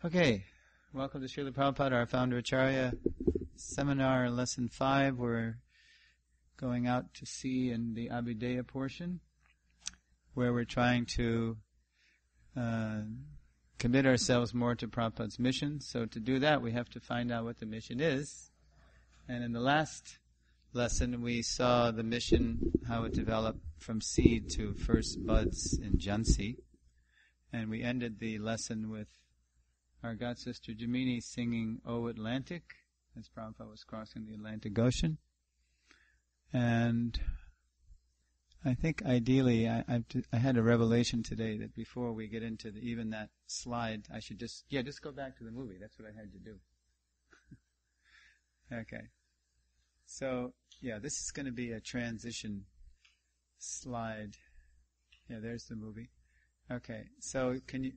Okay, welcome to Srila Prabhupada, our Founder-Acarya seminar, lesson 5. We're going out to sea in the Abhideya portion, where we're trying to commit ourselves more to Prabhupada's mission. So to do that, we have to find out what the mission is. And in the last lesson, we saw the mission, how it developed from seed to first buds in Jhansi. And we ended the lesson with our God Sister Jamini singing O Atlantic, as Prabhupada was crossing the Atlantic Ocean. And I think ideally, I had a revelation today that before we get into even that slide, I should just go back to the movie. That's what I had to do. Okay. So, this is going to be a transition slide. Yeah, there's the movie. Okay, so can you...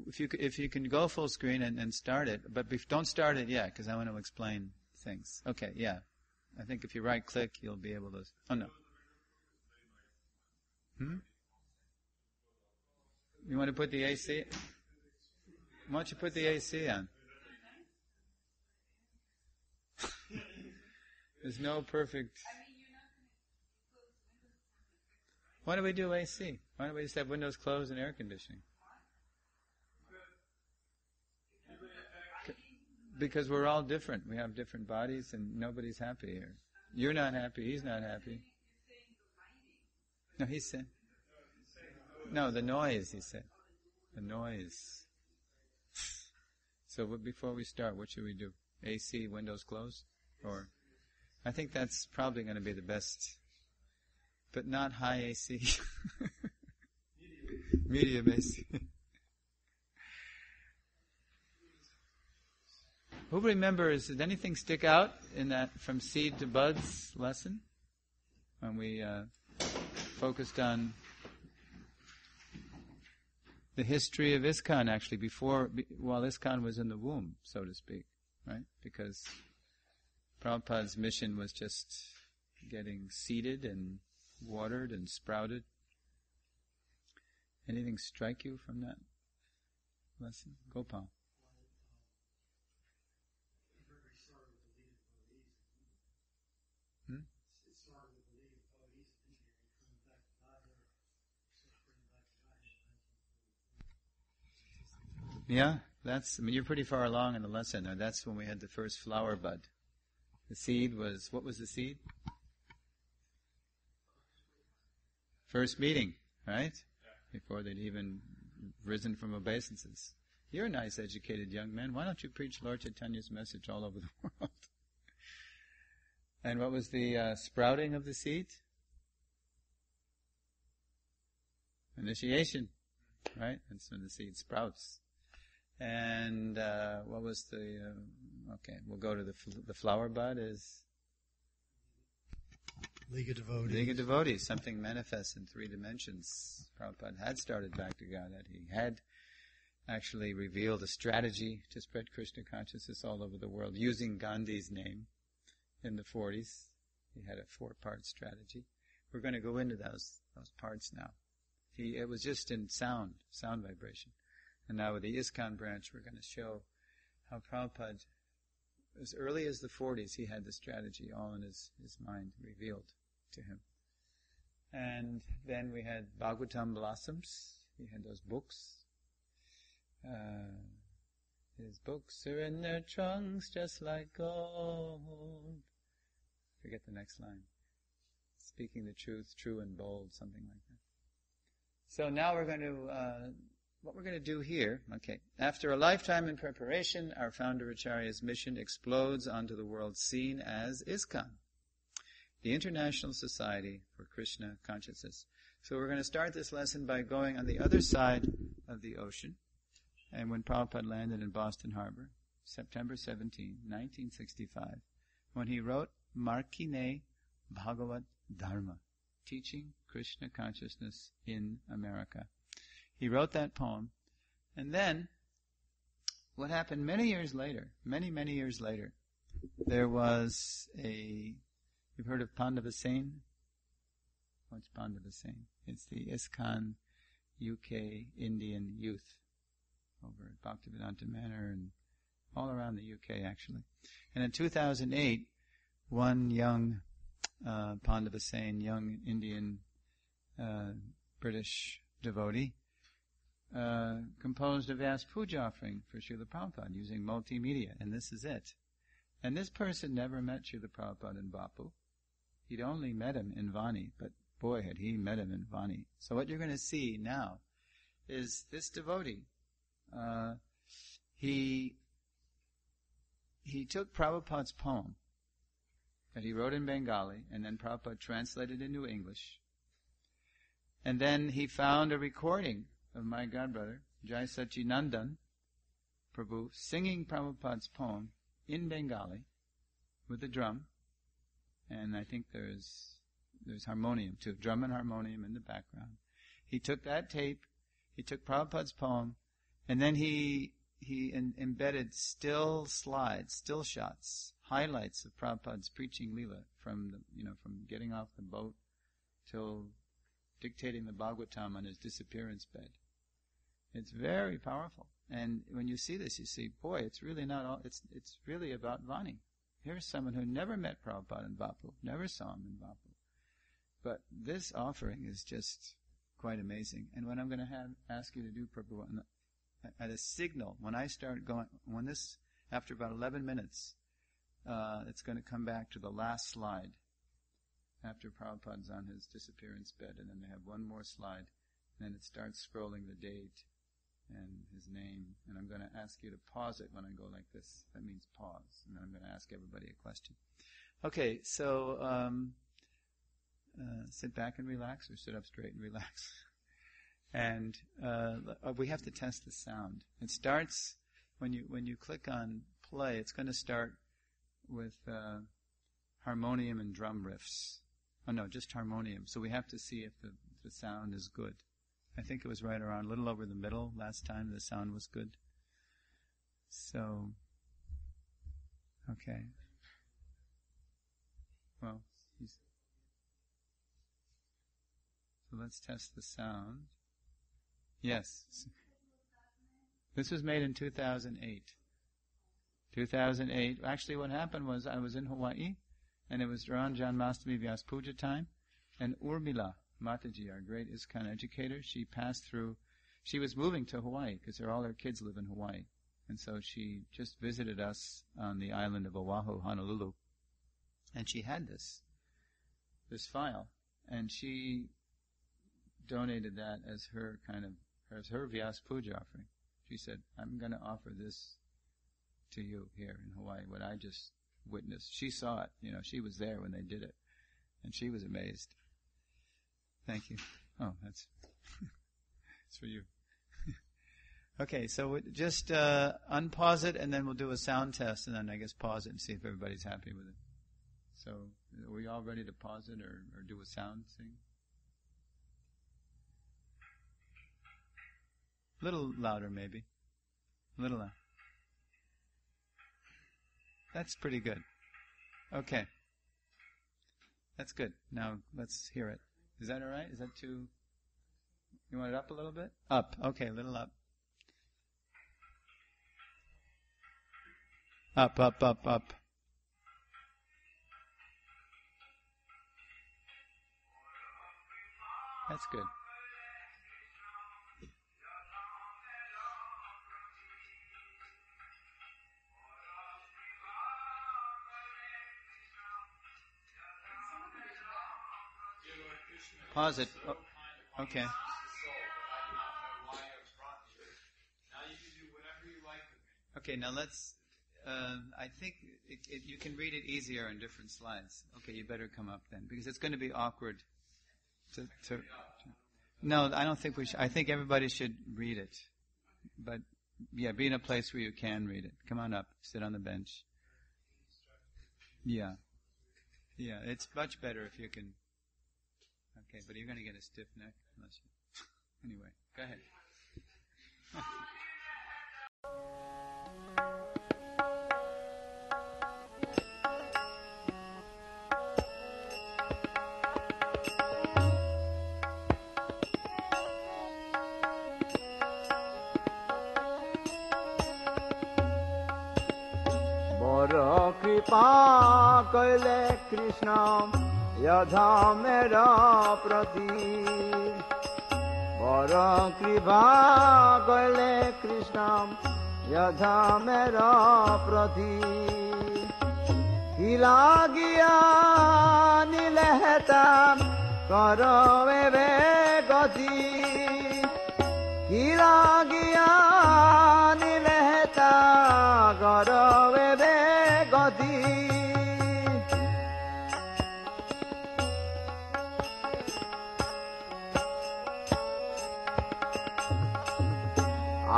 If you can go full screen and start it, but don't start it yet, because I want to explain things. Okay, yeah. I think if you right click, you'll be able to... Oh, no. You want to put the AC? Why don't you put the AC on? There's no perfect... Why don't we do AC? Why don't we just have windows closed and air conditioning? Because we're all different. We have different bodies and nobody's happy here. You're not happy, he's not happy. No, he said... No, the noise, he said. The noise. So before we start, what should we do? AC, windows closed? Or... I think that's probably going to be the best. But not high AC. Medium AC. Who remembers, did anything stick out in that from seed to buds lesson? When we focused on the history of ISKCON, actually, while ISKCON was in the womb, so to speak, right? Because Prabhupada's mission was just getting seeded and watered and sprouted. Anything strike you from that lesson? Gopal. Yeah, you're pretty far along in the lesson. That's when we had the first flower bud. The seed was, what was the seed? First meeting, right? Before they'd even risen from obeisances. You're a nice educated young man. Why don't you preach Lord Chaitanya's message all over the world? And what was the sprouting of the seed? Initiation, right? And so the seed sprouts. And what was the... okay, we'll go to the flower bud is... League of Devotees. League of Devotees, something manifests in 3 dimensions. Prabhupada had started back to Godhead. He had actually revealed a strategy to spread Krishna consciousness all over the world using Gandhi's name in the 40s. He had a 4-part strategy. We're going to go into those parts now. It was just in sound vibration. And now with the ISKCON branch, we're going to show how Prabhupada, as early as the 40s, he had the strategy all in his mind revealed to him. And then we had Bhagavatam blossoms. He had those books. His books are in their trunks just like gold. Forget the next line. Speaking the truth, true and bold, something like that. So now we're going to... what we're going to do here, okay, after a lifetime in preparation, our Founder-Acharya's mission explodes onto the world scene as ISKCON, the International Society for Krishna Consciousness. So we're going to start this lesson by going on the other side of the ocean. And when Prabhupada landed in Boston Harbor, September 17, 1965, when he wrote Markine Bhagavat Dharma, Teaching Krishna Consciousness in America. He wrote that poem, and then what happened many years later, many years later, there was you've heard of Pandavasena? What's Pandavasena? It's the ISKCON UK Indian youth over at Bhaktivedanta Manor and all around the UK actually. And in 2008, one young Pandavasane, young Indian British devotee, composed a vast puja offering for Srila Prabhupada using multimedia, and this is it. And this person never met Srila Prabhupada in Bapu. He'd only met him in Vani, but boy had he met him in Vani. So what you're going to see now is this devotee. He took Prabhupada's poem that he wrote in Bengali, and then Prabhupada translated into English. And then he found a recording of my godbrother, Jai Sachinandan Prabhu, singing Prabhupada's poem in Bengali with a drum. And I think there's harmonium too, drum and harmonium in the background. He took that tape, he took Prabhupada's poem, and then he embedded still slides, still shots, highlights of Prabhupada's preaching Leela from getting off the boat till dictating the Bhagavatam on his disappearance bed. It's very powerful. And when you see this, you see, boy, it's really not all, it's really about Vani. Here's someone who never met Prabhupada in Bapu, never saw him in Bapu. But this offering is just quite amazing. And what I'm going to ask you to do, Prabhupada, at a signal, when I start going, after about 11 minutes, it's going to come back to the last slide after Prabhupada's on his disappearance bed, and then they have one more slide, and then it starts scrolling the date and his name, and I'm going to ask you to pause it when I go like this. That means pause, and then I'm going to ask everybody a question. Okay, so sit back and relax, or sit up straight and relax. And we have to test the sound. It starts when you click on play. It's going to start with harmonium and drum riffs. Oh no, just harmonium. So we have to see if the sound is good. I think it was right around a little over the middle last time. The sound was good. So, okay. Well, so let's test the sound. Yes. This was made in 2008. 2008. Actually, what happened was I was in Hawaii, and it was around Janmashtami Vyas Puja time, and Urmila Mataji, our great ISKCON educator, she was moving to Hawaii because all her kids live in Hawaii. And so she just visited us on the island of Oahu, Honolulu. And she had this file, and she donated that as her Vyas Puja offering. She said, I'm going to offer this to you here in Hawaii, what I just witnessed. She saw it, she was there when they did it, and she was amazed. Thank you. Oh, that's it's for you. Okay, so just unpause it, and then we'll do a sound test, and then I guess pause it and see if everybody's happy with it. So, are we all ready to pause it or do a sound thing? A little louder, maybe. A little louder. That's pretty good. Okay. That's good. Now, let's hear it. Is that all right? Is that too... You want it up a little bit? Up. Okay, a little up. Up, up, up, up. That's good. Pause it. Oh, okay. Okay, now let's... I think you can read it easier on different slides. Okay, you better come up then, because it's going to be awkward to No, I don't think we should. I think everybody should read it. But, yeah, be in a place where you can read it. Come on up. Sit on the bench. Yeah. Yeah, it's much better if you can... Okay, but you're going to get a stiff neck unless you... Anyway, go ahead. বড় কৃপা কইলে কৃষ্ণ যধমের প্রতি বড় কৃপা কইলে কৃষ্ণ যধমের প্রতি লাগিয়া নিলে হেতাম করবে গতি লাগিয়া নিলে হেতা করবে গতি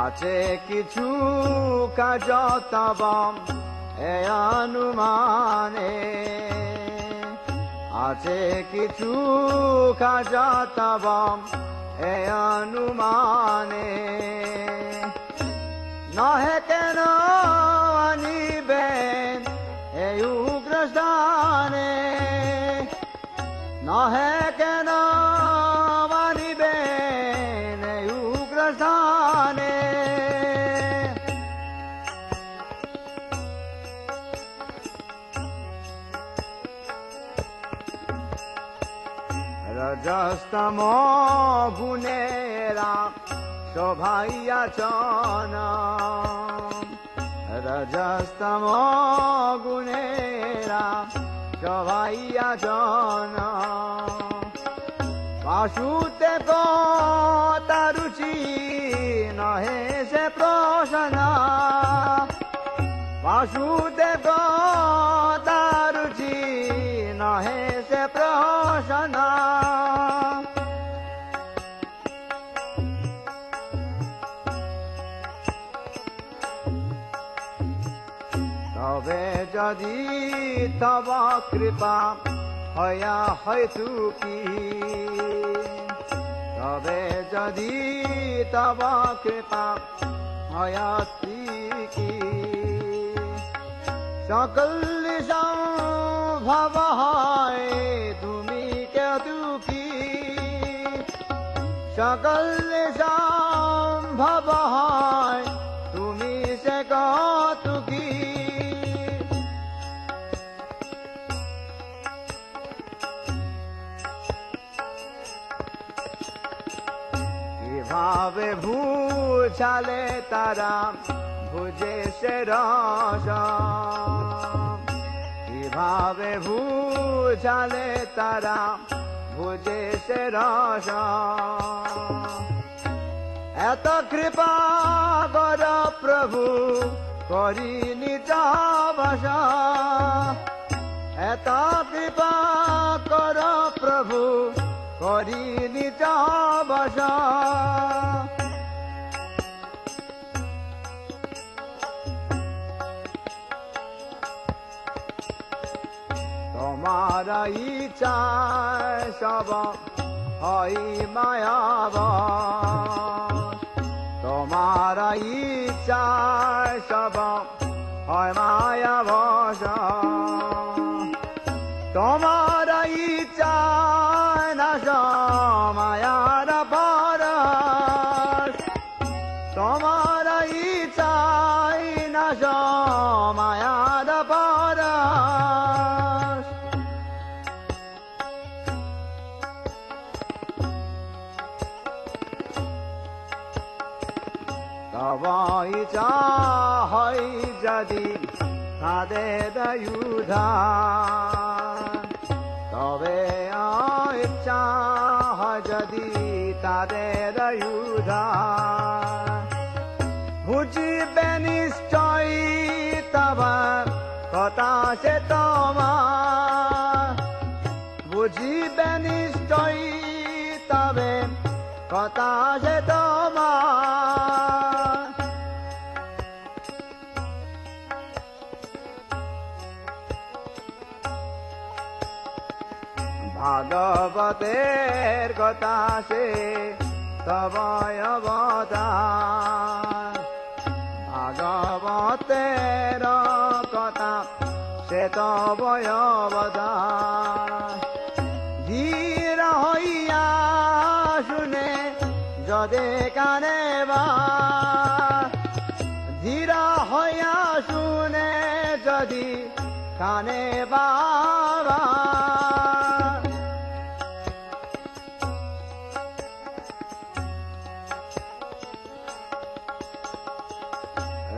আছে কিছু কাজ তব এ অনুমানে আছে কিছু কাজ তব এ অনুমানে নহে কেন আনিবেন এই উগ্রস্থানে নহে কেন আনিবেন এই উগ্রস্থানে রজস্তম গুণেরা শোভাইয়াচন রজস্তম গুণেরা শোভাইয়াচন বাসুদেব তারুচি নহে সে প্রসন্ন বাসুদেব তারুচি নহে সে প্রসন্ন তবে যদি তব কৃপা হয়া হয়তু কি তবে যদি তব কৃপা হয়াতি কি সকল সম্ভব হয় তুমি কে দুঃখী সকল সম্ভব হয় তুমি সে কতুকি কিভাবে বুঝালে তারা বুঝে সে রস কিভাবে বুঝালে তারা বুঝে সে রস এত কৃপা কর প্রভু করি নিজ বশ এত কৃপা কর প্রভু করি নিজ বশ তোমার ইচ্ছা সব হই মায়াব তোমার ইচ্ছা সব হয় মায়াবশ তোমার ইচ্ছা নাশ মায়ার পরশ তোমার ইচ্ছা নাশ মায়ার পরশ তব ইচ্ছা হয় যদি তাদের উদ্ধার তবে ইচ্ছা হয় যদি তাদের উদ্ধার বুঝিবে নিশ্চয় তবার কথা সে তোমার বুঝিবে নিশ্চয় তবে কথা সে তোমার ভাগবতের কথা সে তবয় অবতার ভাগবতের কথা সে তবয় অবতার ধীর হইয়া শুনে যদে কানে বা ধীর হইয়া শুনে যদি কানে বাবা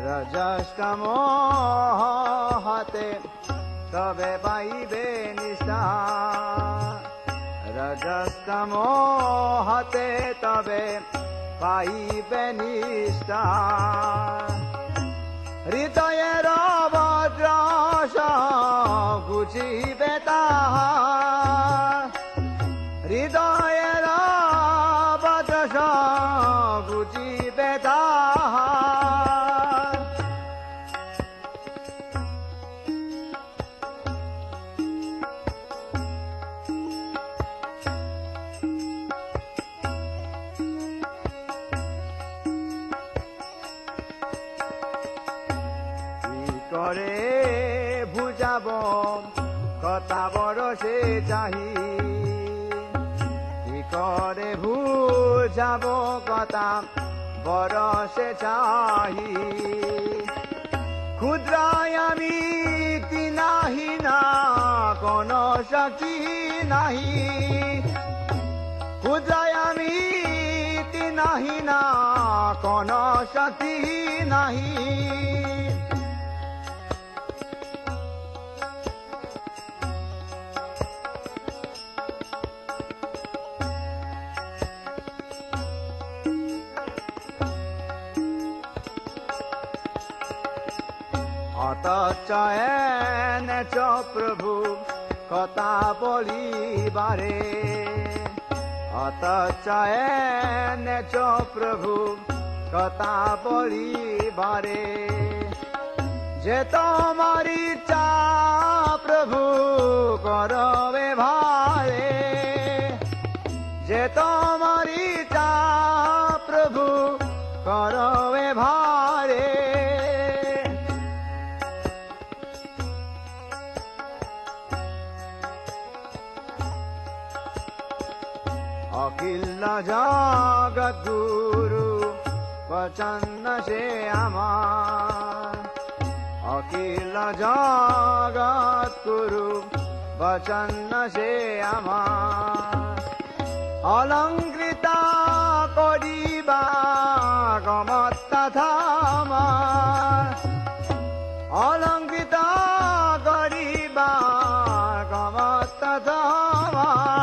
রজস্তম হতে তবে পাইবে নিষ্ঠা রজস্তম হতে তবে পাইবে নিষ্ঠা হৃদয়ের বজ্রস বুঝিবে তাহা হৃদয়ের বজ্রস বুঝিবে তাহা করে বুঝাব কথা বড় সে চাহি কি করে বুঝাব কথা বড় সে চাহি ক্ষুদ্রায় আমি নাহি না কোন শক্তি নাহি ক্ষুদ্রায় আমি নাহি না কোন শক্তি নাহি অতচয়ন চ প্রভু কথা বলিবারে অতচয়ন চ প্রভু কথা বলিবারে যে তোমারি চা প্রভু করবে ভারে যে তোমারি চা প্রভু করবে ভারে অখিল জগৎ গুরু বচন সে আমার অখিল জগৎ গুরু বচন সে আমার অলঙ্কৃত করিবা গমত্তা ধামার অলঙ্কৃত করিবা গমত্তা ধামার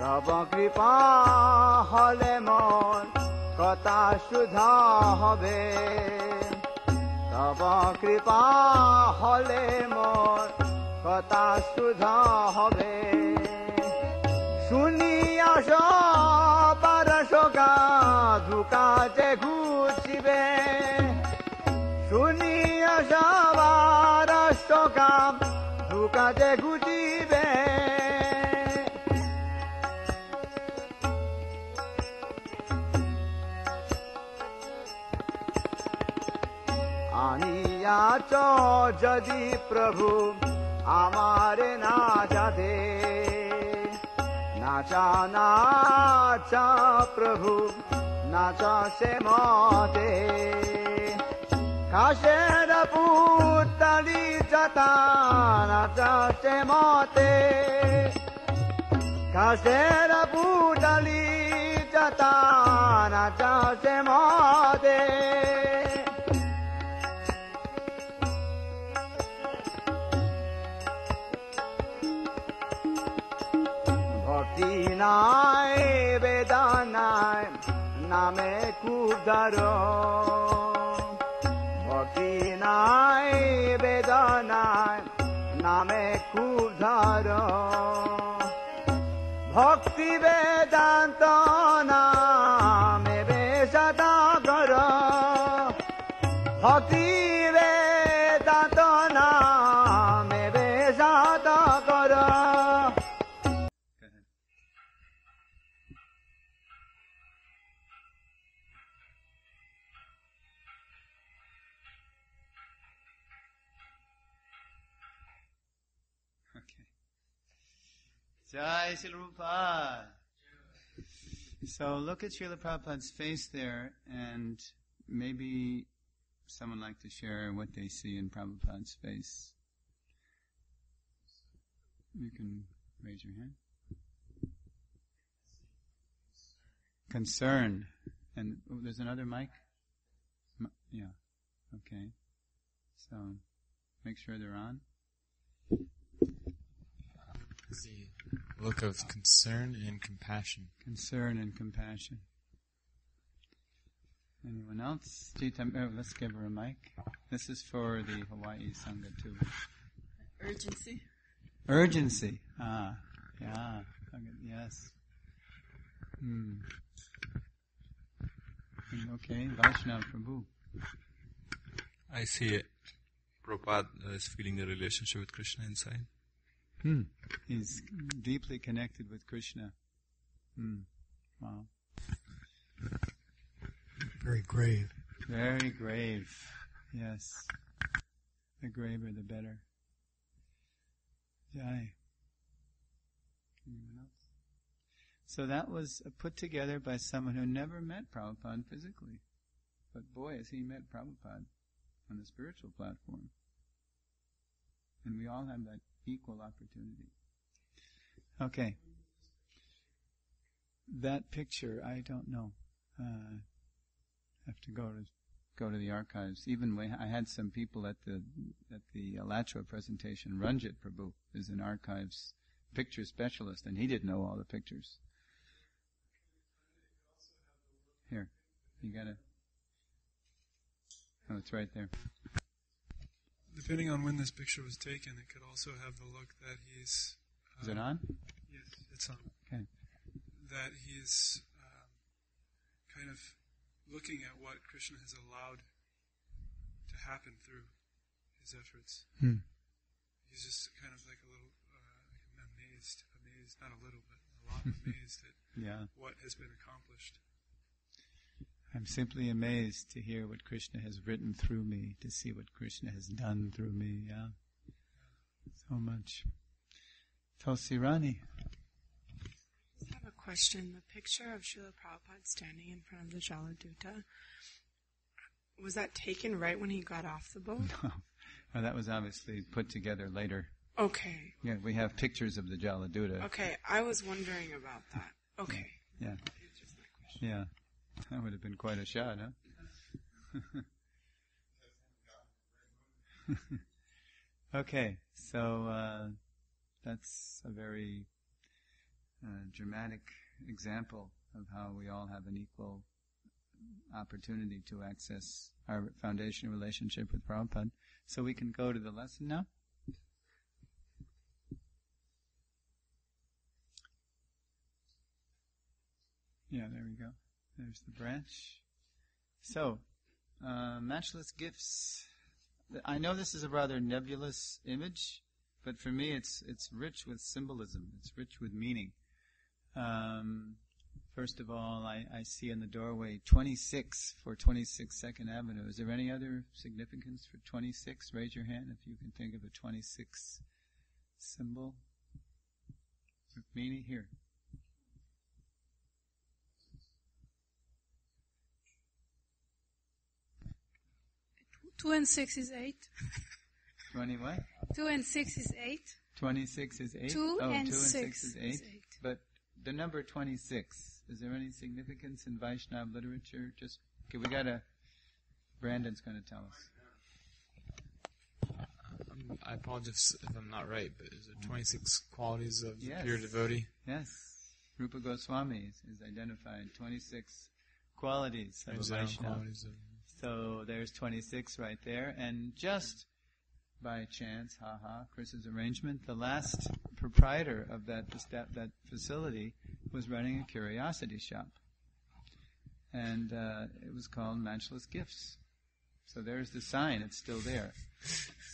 তব কৃপা হলে মন কথা শুদ্ধ হবে তব কৃপা হলে মন কথা শুদ্ধ হবে শুনিয়া সবার শোকা ধুকা যে ঘুচিবে শুনিয়া সবার শোকা ধুকা যে ঘুচিবে আনিয়াছ যদি প্রভু আমারে না যাদে নাচা নাচা প্রভু নাচা সে মতে কাশের পুতলি যতা নাচা সে মতে কাশের পুতলি যতা নাচা সে মতে ভক্তি নাই বেদনায় নামে কুদার ভক্তি নাই বেদনায় নামে কুদার ভক্তি বেদান্ত নামে বেশতা কর ভক্তি বেদান্ত নামে বেশতা কর Jai Srila Prabhupada. So look at Srila Prabhupada's face there, and maybe someone like to share what they see in Prabhupada's face. You can raise your hand. Concern. And there's another mic? Yeah. Okay. So, make sure they're on. The look of concern and compassion. Concern and compassion. Anyone else? Let's give her a mic. This is for the Hawaii Sangha too. Urgency. Urgency. Ah, yeah. Yes. Okay, Vaishnava Prabhu. I see it. Prabhupada is feeling the relationship with Krishna inside. He's deeply connected with Krishna. Wow. Very grave. Very grave. Yes. The graver, the better. Jai. Anyone else? So that was put together by someone who never met Prabhupada physically. But boy, has he met Prabhupada on the spiritual platform. And we all have that equal opportunity. Okay. That picture, I don't know. Have to go to the archives. Even when I had some people at the Alachua presentation. Ranjit Prabhu is an archives picture specialist, and he didn't know all the pictures. Here, you gotta. Oh, it's right there. Depending on when this picture was taken, it could also have the look that he's... Is it on? Yes, it's on. Okay. That he's kind of looking at what Krishna has allowed to happen through his efforts. He's just kind of like a little amazed, not a little, but a lot amazed at what has been accomplished. I'm simply amazed to hear what Krishna has written through me, to see what Krishna has done through me, So much. Tulsi Rani. I have a question. The picture of Srila Prabhupada standing in front of the Jaladuta, was that taken right when he got off the boat? No. Well, that was obviously put together later. Okay. Yeah, we have pictures of the Jaladuta. Okay, I was wondering about that. Okay. Yeah. That answers my question. Yeah. That would have been quite a shot, huh? Okay, so that's a very dramatic example of how we all have an equal opportunity to access our foundation relationship with Prabhupada. So we can go to the lesson now. Yeah, there we go. There's the branch. So, matchless gifts. I know this is a rather nebulous image, but for me it's rich with symbolism. It's rich with meaning. First of all, I see in the doorway 26 for 26 Second Avenue. Is there any other significance for 26? Raise your hand if you can think of a 26 symbol. Meaning here. 2 and 6 is 8. 20 what? 2 and 6 is 8. 26 is 8? 2 2 and and 6 is 8. is 8. But the number 26, is there any significance in Vaishnava literature? Just, okay, we gotta, Brandon's gonna tell us. I apologize if I'm not right, but is it 26 qualities of the pure devotee? Yes. Rupa Goswami is identified 26 qualities of a Vaishnava. So there's 26 right there, and just by chance, Chris's arrangement, the last proprietor of that facility was running a curiosity shop, and it was called Matchless Gifts. So there's the sign; it's still there.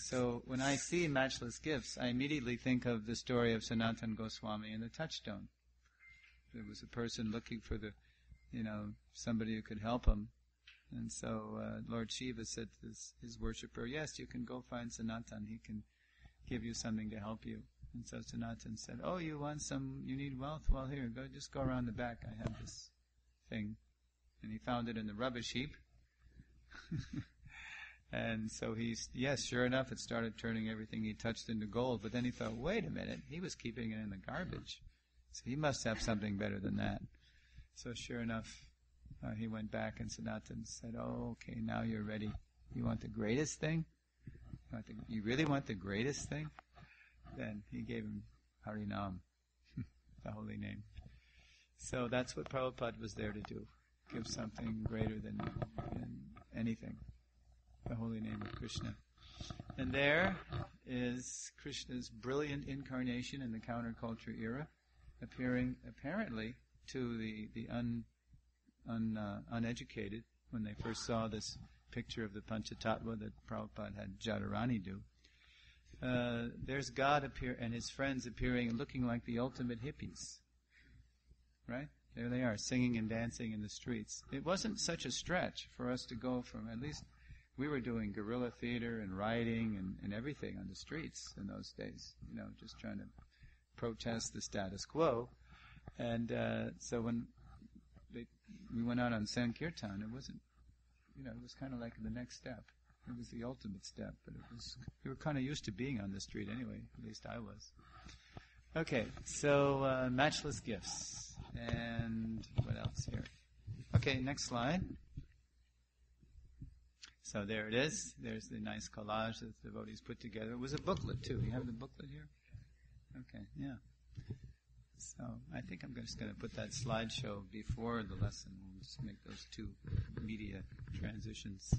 So when I see Matchless Gifts, I immediately think of the story of Sanatana Goswami and the touchstone. There was a person looking for somebody who could help him. And so Lord Shiva said to his worshipper, yes, you can go find Sanatan. He can give you something to help you. And so Sanatan said, oh, you need wealth? Well, here, just go around the back. I have this thing, and he found it in the rubbish heap. And so sure enough, it started turning everything he touched into gold. But then he thought, wait a minute, he was keeping it in the garbage. So he must have something better than that. So sure enough, he went back, and Sanatan said, oh, okay, now you're ready. You want the greatest thing? You really want the greatest thing? Then he gave him Harinam, the holy name. So that's what Prabhupada was there to do. Give something greater than anything. The holy name of Krishna. And there is Krishna's brilliant incarnation in the counterculture era, appearing apparently to the uneducated when they first saw this picture of the Panchatattva that Prabhupada had Jadharani do. There's God and his friends appearing and looking like the ultimate hippies. Right? There they are, singing and dancing in the streets. It wasn't such a stretch for us to go from, at least we were doing guerrilla theater and rioting and everything on the streets in those days, just trying to protest the status quo. And so when we went out on Sankirtan, it wasn't, it was kind of like the next step. It was the ultimate step, but we were kind of used to being on the street anyway, at least I was. Okay, so matchless gifts. And what else here? Okay, next slide. So there it is. There's the nice collage that the devotees put together. It was a booklet too. You have the booklet here? Okay, yeah. So I think I'm just going to put that slideshow before the lesson. We'll just make those two media transitions.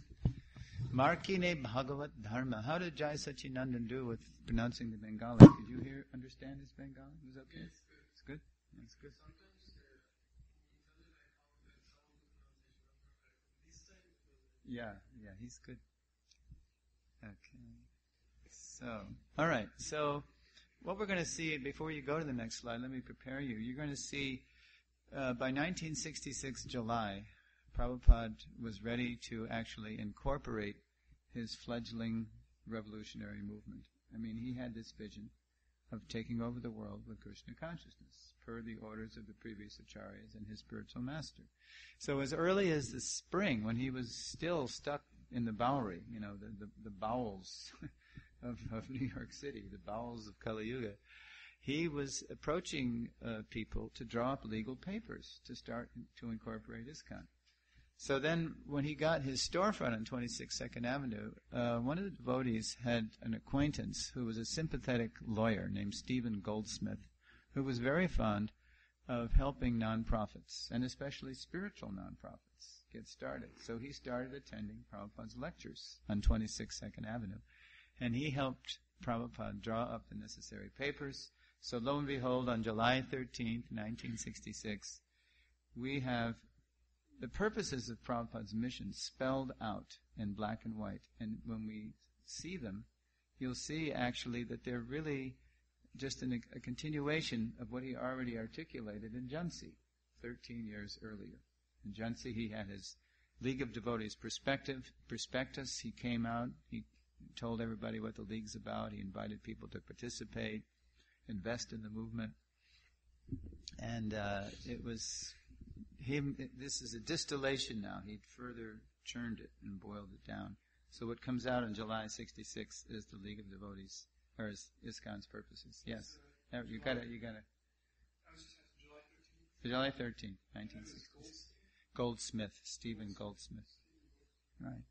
Markine Bhagavat Dharma. How did Jai Sachinandan do with pronouncing the Bengali? Did you understand his Bengali? It was okay? It's good? That's good. Yeah, he's good. Okay. So, all right. So, what we're going to see, before you go to the next slide, let me prepare you. You're going to see, by 1966 July, Prabhupada was ready to actually incorporate his fledgling revolutionary movement. I mean, he had this vision of taking over the world with Krishna consciousness, per the orders of the previous acharyas and his spiritual master. So as early as the spring, when he was still stuck in the Bowery, the bowels of New York City, the bowels of Kali Yuga, he was approaching people to draw up legal papers to start to incorporate ISKCON. So then, when he got his storefront on 26 2nd Avenue, one of the devotees had an acquaintance who was a sympathetic lawyer named Stephen Goldsmith, who was very fond of helping nonprofits, and especially spiritual nonprofits, get started. So he started attending Prabhupada's lectures on 26 2nd Avenue, and he helped Prabhupada draw up the necessary papers. So lo and behold, on July 13th, 1966, we have the purposes of Prabhupada's mission spelled out in black and white. And when we see them, you'll see actually that they're really just a continuation of what he already articulated in Jhansi 13 years earlier. In Jhansi, he had his League of Devotees prospectus. He came out, he told everybody what the League's about, he invited people to participate, invest in the movement. And it was this is a distillation now. He'd further churned it and boiled it down. So what comes out in July 66 is the League of Devotees, or is ISKCON's purposes. Yes. You got it. July 13th, 1966. Goldsmith, Stephen Goldsmith. Right.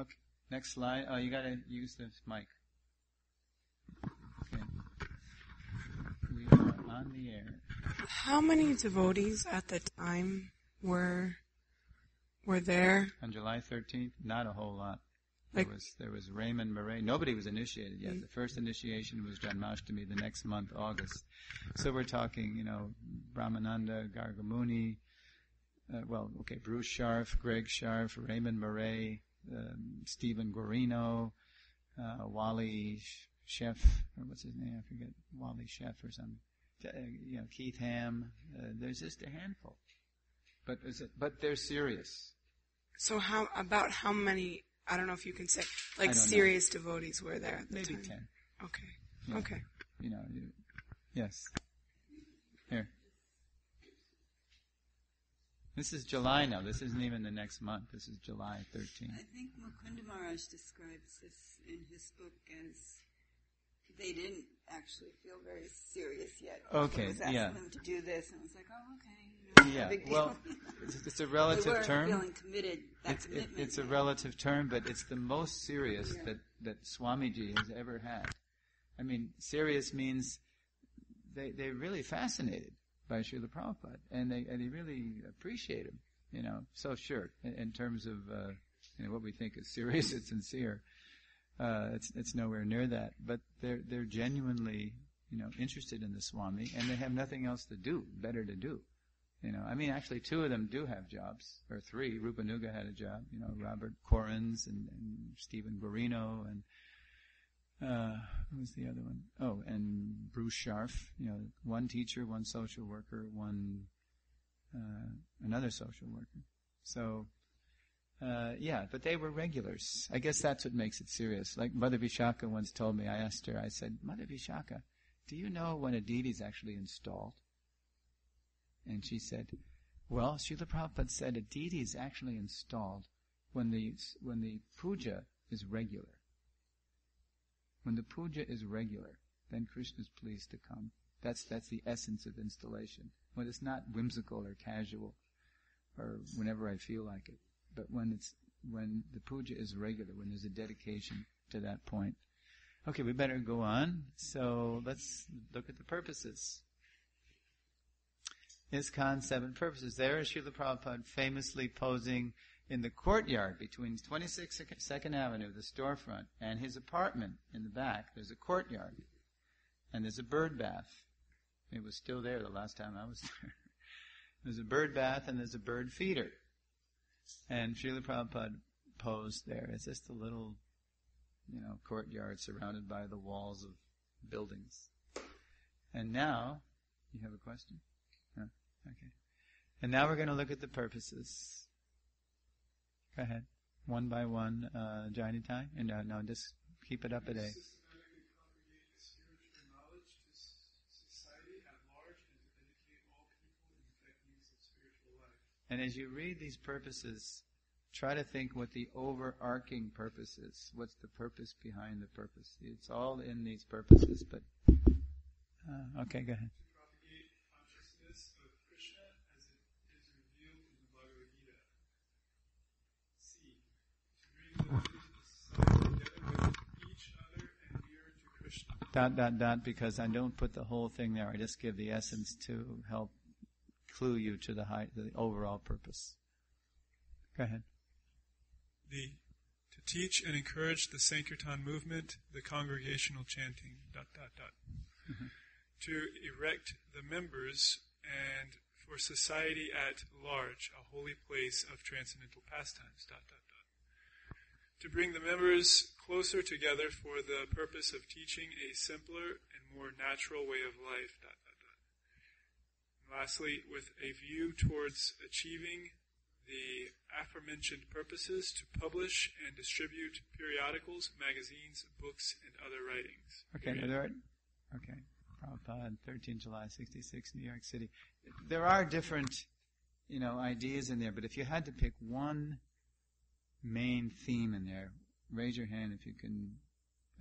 Okay. Next slide. Oh, you got to use this mic. Okay. We are on the air. How many devotees at the time were there? On July 13th, not a whole lot. There was Raymond Murray. Nobody was initiated yet. The first initiation was Janmashtami the next month, August. So we're talking, Brahmananda, Gargamuni, Bruce Scharf, Greg Scharf, Raymond Murray, Stephen Guarino, Wally Sheff, or what's his name? I forget. Wally Sheff or something. Keith Ham. There's just a handful. But they're serious. So how many, I don't know if you can say, serious devotees were there at the time? Maybe 10. Okay. Yeah. Okay. Yes. Here. This is July now. This isn't even the next month. This is July 13th. I think Mukunda Maharaj describes this in his book as they didn't actually feel very serious yet. Okay, I was asking yeah. them to do this, and I was like, oh, okay. No Yeah, big deal. well, it's a relative they weren't term. feeling committed. It's a relative term, but it's the most serious that Swamiji has ever had. I mean, serious means they're really fascinated by Srila Prabhupada, and they really appreciate him. So sure, in terms of what we think is serious and sincere, it's nowhere near that. But they're genuinely interested in the Swami, and they have nothing else to do, better to do. I mean, actually, two of them do have jobs, or three. Rupanuga had a job. Robert Corrins and Stephen Guarino, and who was the other one? Oh, and Bruce Scharf. One teacher, one social worker, one another social worker. So, but they were regulars. I guess that's what makes it serious. Like Mother Vishaka once told me, I asked her, I said, Mother Vishaka, do you know when a deity is actually installed? And she said, well, Srila Prabhupada said a deity is actually installed when the puja is regular. When the puja is regular, then Krishna is pleased to come. That's the essence of installation. When it's not whimsical or casual, or whenever I feel like it, but when the puja is regular, when there's a dedication to that point. Okay, we better go on. So let's look at the purposes. ISKCON 7 purposes. There is Srila Prabhupada famously posing in the courtyard between 22nd Avenue, the storefront, and his apartment in the back. There's a courtyard, and there's a bird bath. It was still there the last time I was there. There's a bird bath and there's a bird feeder. And Srila Prabhupada posed there. It's just a little, courtyard surrounded by the walls of buildings. And now, you have a question? No? Okay. And now we're going to look at the purposes. Go ahead. One by one, Jainitai. And no, just keep it up at A. And as you read these purposes, try to think what the overarching purpose is. What's the purpose behind the purpose? It's all in these purposes, but... okay, go ahead. To propagate consciousness of Krishna as it is revealed in the Bhagavad Gita. C. To bring the living together with each other and nearer to Krishna. ... because I don't put the whole thing there. I just give the essence to help clue you to the overall purpose. Go ahead. D. To teach and encourage the Sankirtan movement, the congregational chanting, ... Mm-hmm. To erect the members and for society at large, a holy place of transcendental pastimes, ... To bring the members closer together for the purpose of teaching a simpler and more natural way of life, ... Lastly, with a view towards achieving the aforementioned purposes, to publish and distribute periodicals, magazines, books, and other writings. Okay, okay. Prabhupada, 13 July 66, New York City. There are different, ideas in there, but if you had to pick one main theme in there, raise your hand if you can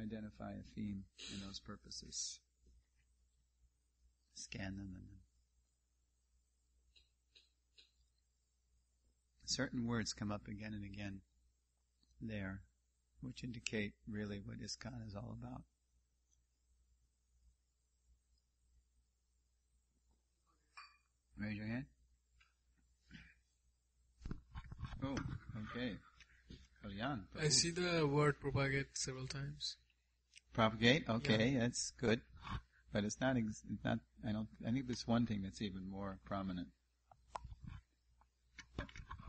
identify a theme in those purposes. Scan them and certain words come up again and again there, which indicate really what ISKCON is all about. Raise your hand. Oh, okay. Kalyan. I see the word propagate several times. Propagate? Okay, that's good. But it's not, I think there's one thing that's even more prominent.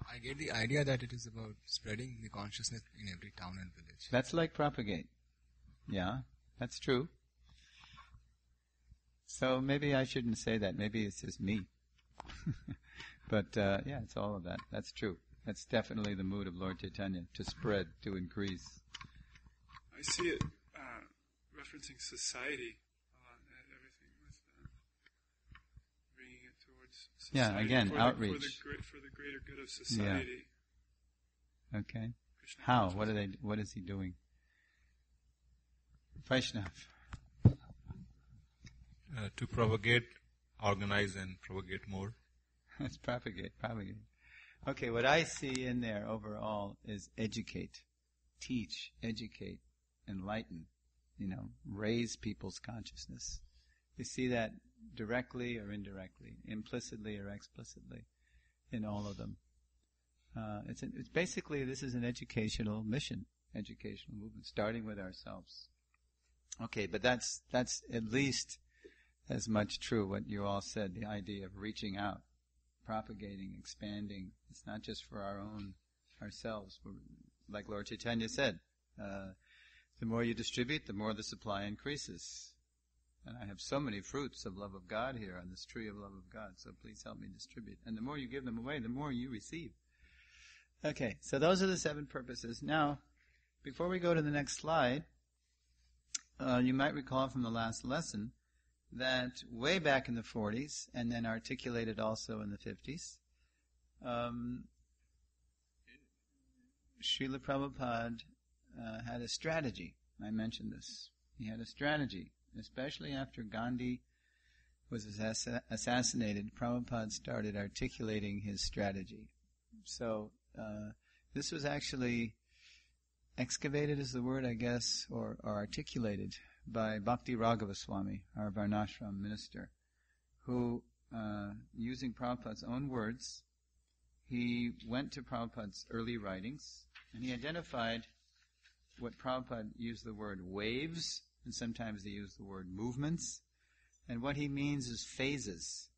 I get the idea that it is about spreading the consciousness in every town and village. That's like propagate. Yeah, that's true. So maybe I shouldn't say that. Maybe it's just me. But it's all of that. That's true. That's definitely the mood of Lord Chaitanya, to spread, to increase. I see it referencing society a lot, everything with bringing it towards towards society. Yeah, again, outreach. For the greater good of society. Yeah. Okay. Krishna How? consciousness. What is he doing? Vaishnav. To propagate, organize and propagate more. Let's propagate. Okay, what I see in there overall is educate, teach, educate, enlighten, raise people's consciousness. You see that directly or indirectly, implicitly or explicitly in all of them. It's basically, this is an educational mission, educational movement, starting with ourselves. Okay, but that's at least as much true what you all said, the idea of reaching out, propagating, expanding. It's not just for ourselves. Like Lord Chaitanya said, the more you distribute, the more the supply increases. And I have so many fruits of love of God here on this tree of love of God, so please help me distribute. And the more you give them away, the more you receive. Okay, so those are the 7 purposes. Now, before we go to the next slide, you might recall from the last lesson that way back in the 40s, and then articulated also in the 50s, Srila Prabhupada had a strategy. I mentioned this. He had a strategy, especially after Gandhi was assassinated. Prabhupada started articulating his strategy. So this was actually excavated is the word, I guess, or articulated by Bhakti Raghava Swami, our Varnashram minister, who, using Prabhupada's own words, he went to Prabhupada's early writings, and he identified what Prabhupada used the word waves, and sometimes they use the word movements, and what he means is phases.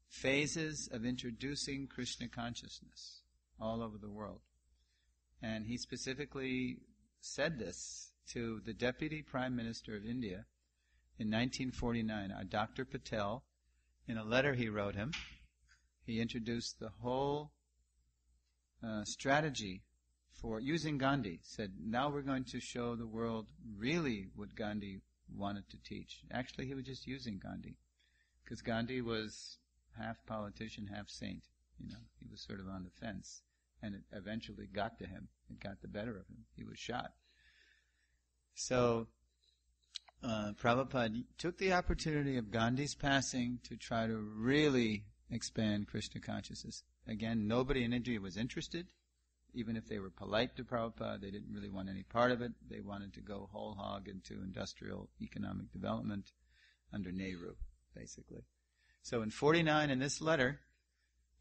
Phases of introducing Krishna consciousness all over the world. And he specifically said this to the Deputy Prime Minister of India in 1949, Dr. Patel. In a letter he wrote him, he introduced the whole strategy for using Gandhi. Said, now we're going to show the world really what Gandhi wanted to teach. Actually, he was just using Gandhi, because Gandhi was half politician, half saint. He was sort of on the fence. And it eventually got to him. It got the better of him. He was shot. So, Prabhupada took the opportunity of Gandhi's passing to try to really expand Krishna consciousness. Again, nobody in India was interested. Even if they were polite to Prabhupada, they didn't really want any part of it. They wanted to go whole hog into industrial economic development under Nehru, basically. So in 49, in this letter,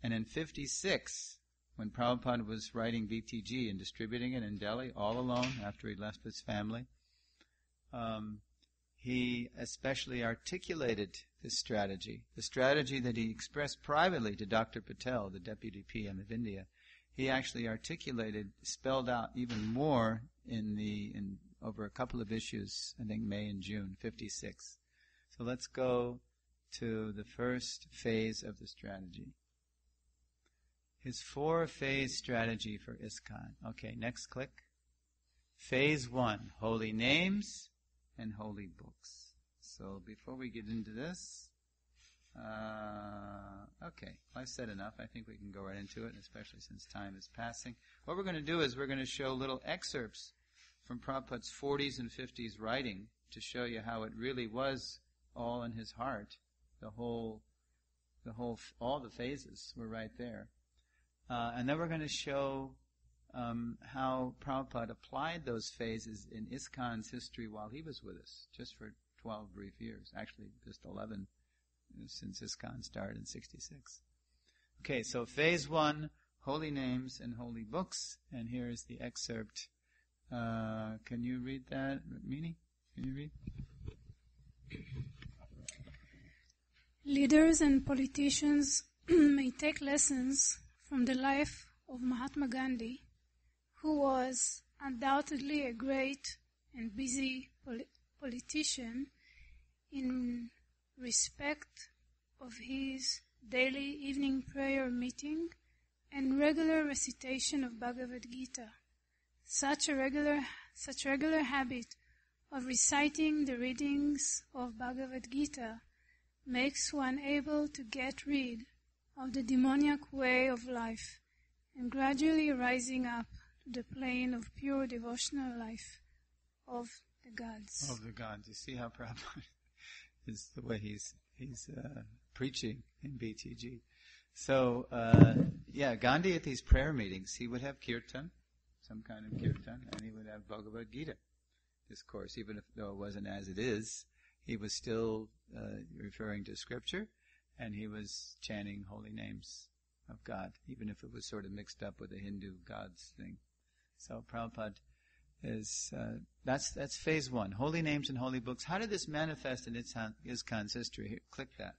and in 56, when Prabhupada was writing BTG and distributing it in Delhi all alone after he left his family, he especially articulated this strategy, the strategy that he expressed privately to Dr. Patel, the Deputy PM of India. He actually articulated, spelled out even more in over a couple of issues, I think May and June, 56. So let's go to the first phase of the strategy. His 4-phase strategy for ISKCON. Okay, next click. Phase 1, holy names and holy books. So before we get into this, okay, I've said enough. I think we can go right into it, especially since time is passing. What we're going to do is we're going to show little excerpts from Prabhupada's 40s and 50s writing to show you how it really was all in his heart. All the phases were right there. And then we're going to show how Prabhupada applied those phases in ISKCON's history while he was with us, just for 12 brief years. Actually, just 11 since ISKCON started in 66. Okay, so phase 1, holy names and holy books. And here is the excerpt. Can you read that, Mini? Can you read? Leaders and politicians may take lessons from the life of Mahatma Gandhi, who was undoubtedly a great and busy politician in respect of his daily evening prayer meeting and regular recitation of Bhagavad Gita. Such regular habit of reciting the readings of Bhagavad Gita makes one able to get rid of the demoniac way of life and gradually rising up to the plane of pure devotional life of the gods. Of the gods. You see how Prabhupada is the way he's preaching in BTG. So, Gandhi at these prayer meetings, he would have kirtan, some kind of kirtan, and he would have Bhagavad Gita discourse, even though it wasn't as it is. He was still referring to scripture, and he was chanting holy names of God, even if it was sort of mixed up with the Hindu gods thing. So Prabhupada is, that's phase one, holy names and holy books. How did this manifest in ISKCON's history? Here, click that.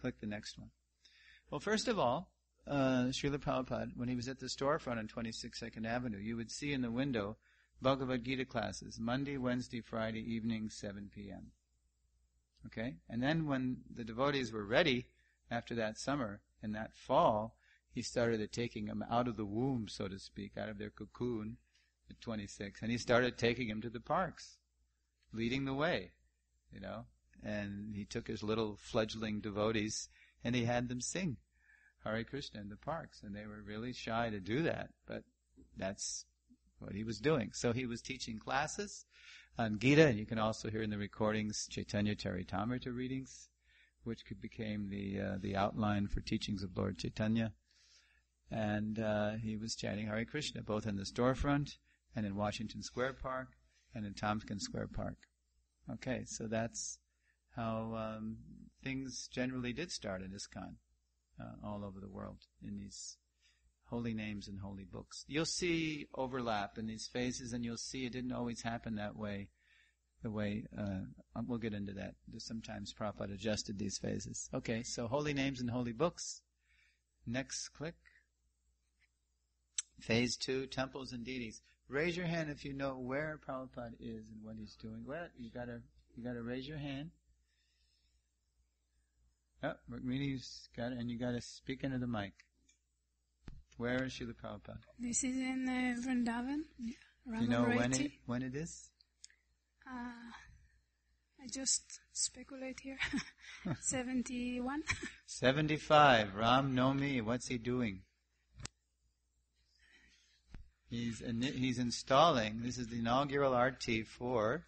Click the next one. Well, first of all, Srila Prabhupada, when he was at the storefront on 26 2nd Avenue, you would see in the window Bhagavad Gita classes, Monday, Wednesday, Friday evening, 7 p.m. Okay? And then when the devotees were ready, after that summer and that fall, he started taking them out of the womb, so to speak, out of their cocoon at 26, and he started taking them to the parks, leading the way, and he took his little fledgling devotees and he had them sing Hare Krishna in the parks, and they were really shy to do that, but that's what he was doing. So he was teaching classes on Gita, and you can also hear in the recordings Chaitanya Charitamrita readings, which became the outline for teachings of Lord Chaitanya. And he was chanting Hare Krishna, both in the storefront and in Washington Square Park and in Tompkins Square Park. Okay, so that's how things generally did start in ISKCON all over the world, in these holy names and holy books. You'll see overlap in these phases, and you'll see it didn't always happen that way. The way, we'll get into that. Sometimes Prabhupada adjusted these phases. Okay, so holy names and holy books. Next click. Phase 2, temples and deities. Raise your hand if you know where Prabhupada is and what he's doing. Well, you gotta raise your hand. Oh, Rukmini's got it, and you gotta speak into the mic. Where is Srila Prabhupada? This is in Vrindavan. Do you know when it is? I just speculate here. 71. 75. Ram Nomi. What's he doing? He's installing. This is the inaugural arti for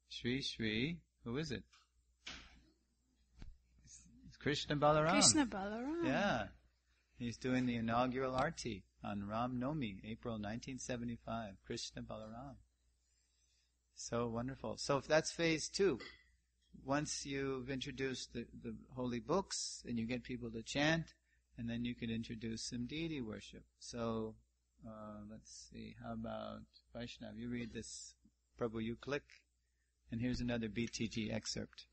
Sri. Who is it? It's Krishna Balaram. Krishna Balaram. Yeah. He's doing the inaugural arti on Ram Nomi, April 1975. Krishna Balaram. So wonderful. So if that's phase 2, once you've introduced the holy books and you get people to chant, and then you can introduce some deity worship. So let's see, how about Vaishnav? You read this, Prabhu, you click, and here's another BTG excerpt.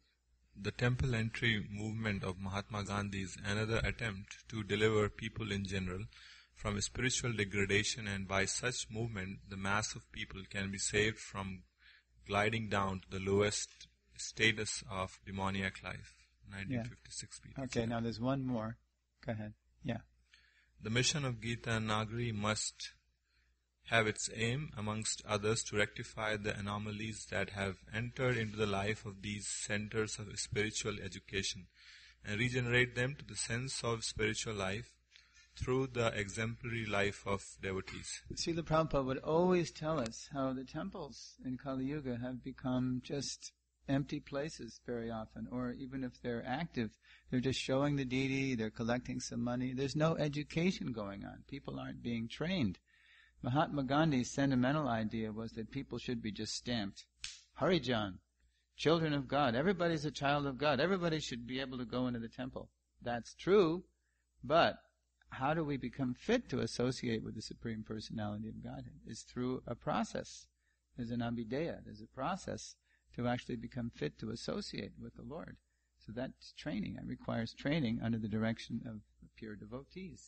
The temple entry movement of Mahatma Gandhi is another attempt to deliver people in general from spiritual degradation, and by such movement the mass of people can be saved from gliding down to the lowest status of demoniac life. 1956 BTG. Okay, now there's one more. Go ahead. Yeah. The mission of Gita Nagari must have its aim, amongst others, to rectify the anomalies that have entered into the life of these centers of spiritual education and regenerate them to the sense of spiritual life through the exemplary life of devotees. Srila Prabhupada would always tell us how the temples in Kali Yuga have become just empty places very often, or even if they're active, they're just showing the deity, they're collecting some money. There's no education going on. People aren't being trained. Mahatma Gandhi's sentimental idea was that people should be just stamped. Harijan, children of God. Everybody's a child of God. Everybody should be able to go into the temple. That's true, but how do we become fit to associate with the Supreme Personality of Godhead? Is through a process. There's an abhideya. There's a process to actually become fit to associate with the Lord. So that's training. It requires training under the direction of pure devotees.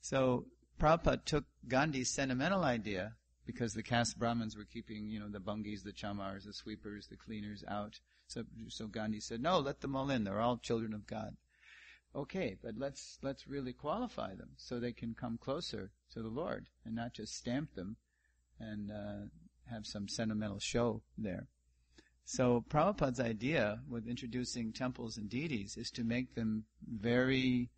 So Prabhupada took Gandhi's sentimental idea, because the caste Brahmins were keeping, the bungis, the chamars, the sweepers, the cleaners out. So Gandhi said, no, let them all in. They're all children of God. Okay, but let's really qualify them so they can come closer to the Lord and not just stamp them and have some sentimental show there. So Prabhupada's idea with introducing temples and deities is to make them very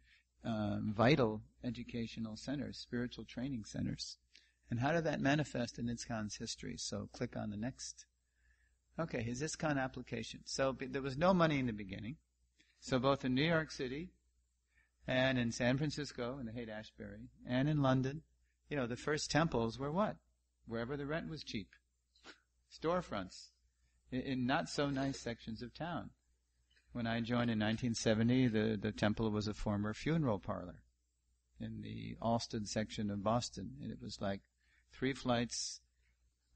vital educational centers, spiritual training centers. And how did that manifest in ISKCON's history? So click on the next. Okay, his ISKCON application. So there was no money in the beginning. So both in New York City and in San Francisco, in the Haight-Ashbury, and in London, the first temples were what? Wherever the rent was cheap. Storefronts in not so nice sections of town. When I joined in 1970, the temple was a former funeral parlor in the Allston section of Boston. And it was like 3 flights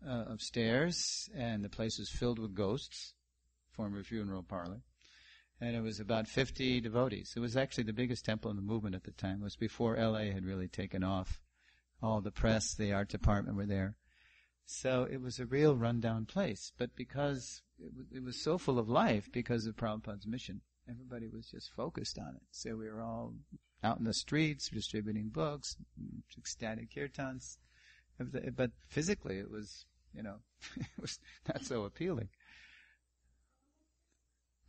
of stairs, and the place was filled with ghosts, former funeral parlor. And it was about 50 devotees. It was actually the biggest temple in the movement at the time. It was before LA had really taken off. All the press, the art department were there. So it was a real rundown place. But because it was so full of life because of Prabhupada's mission, everybody was just focused on it. So we were all out in the streets distributing books, ecstatic kirtans. But physically it was, it was not so appealing.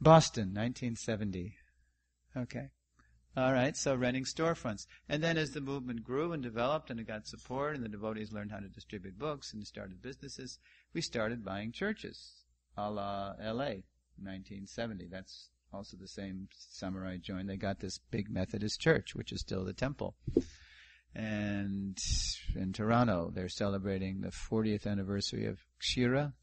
Boston, 1970. Okay. All right, so renting storefronts. And then as the movement grew and developed and it got support and the devotees learned how to distribute books and started businesses, we started buying churches, a la L.A., 1970. That's also the same summer I joined. They got this big Methodist church, which is still the temple. And in Toronto, they're celebrating the 40th anniversary of Kshira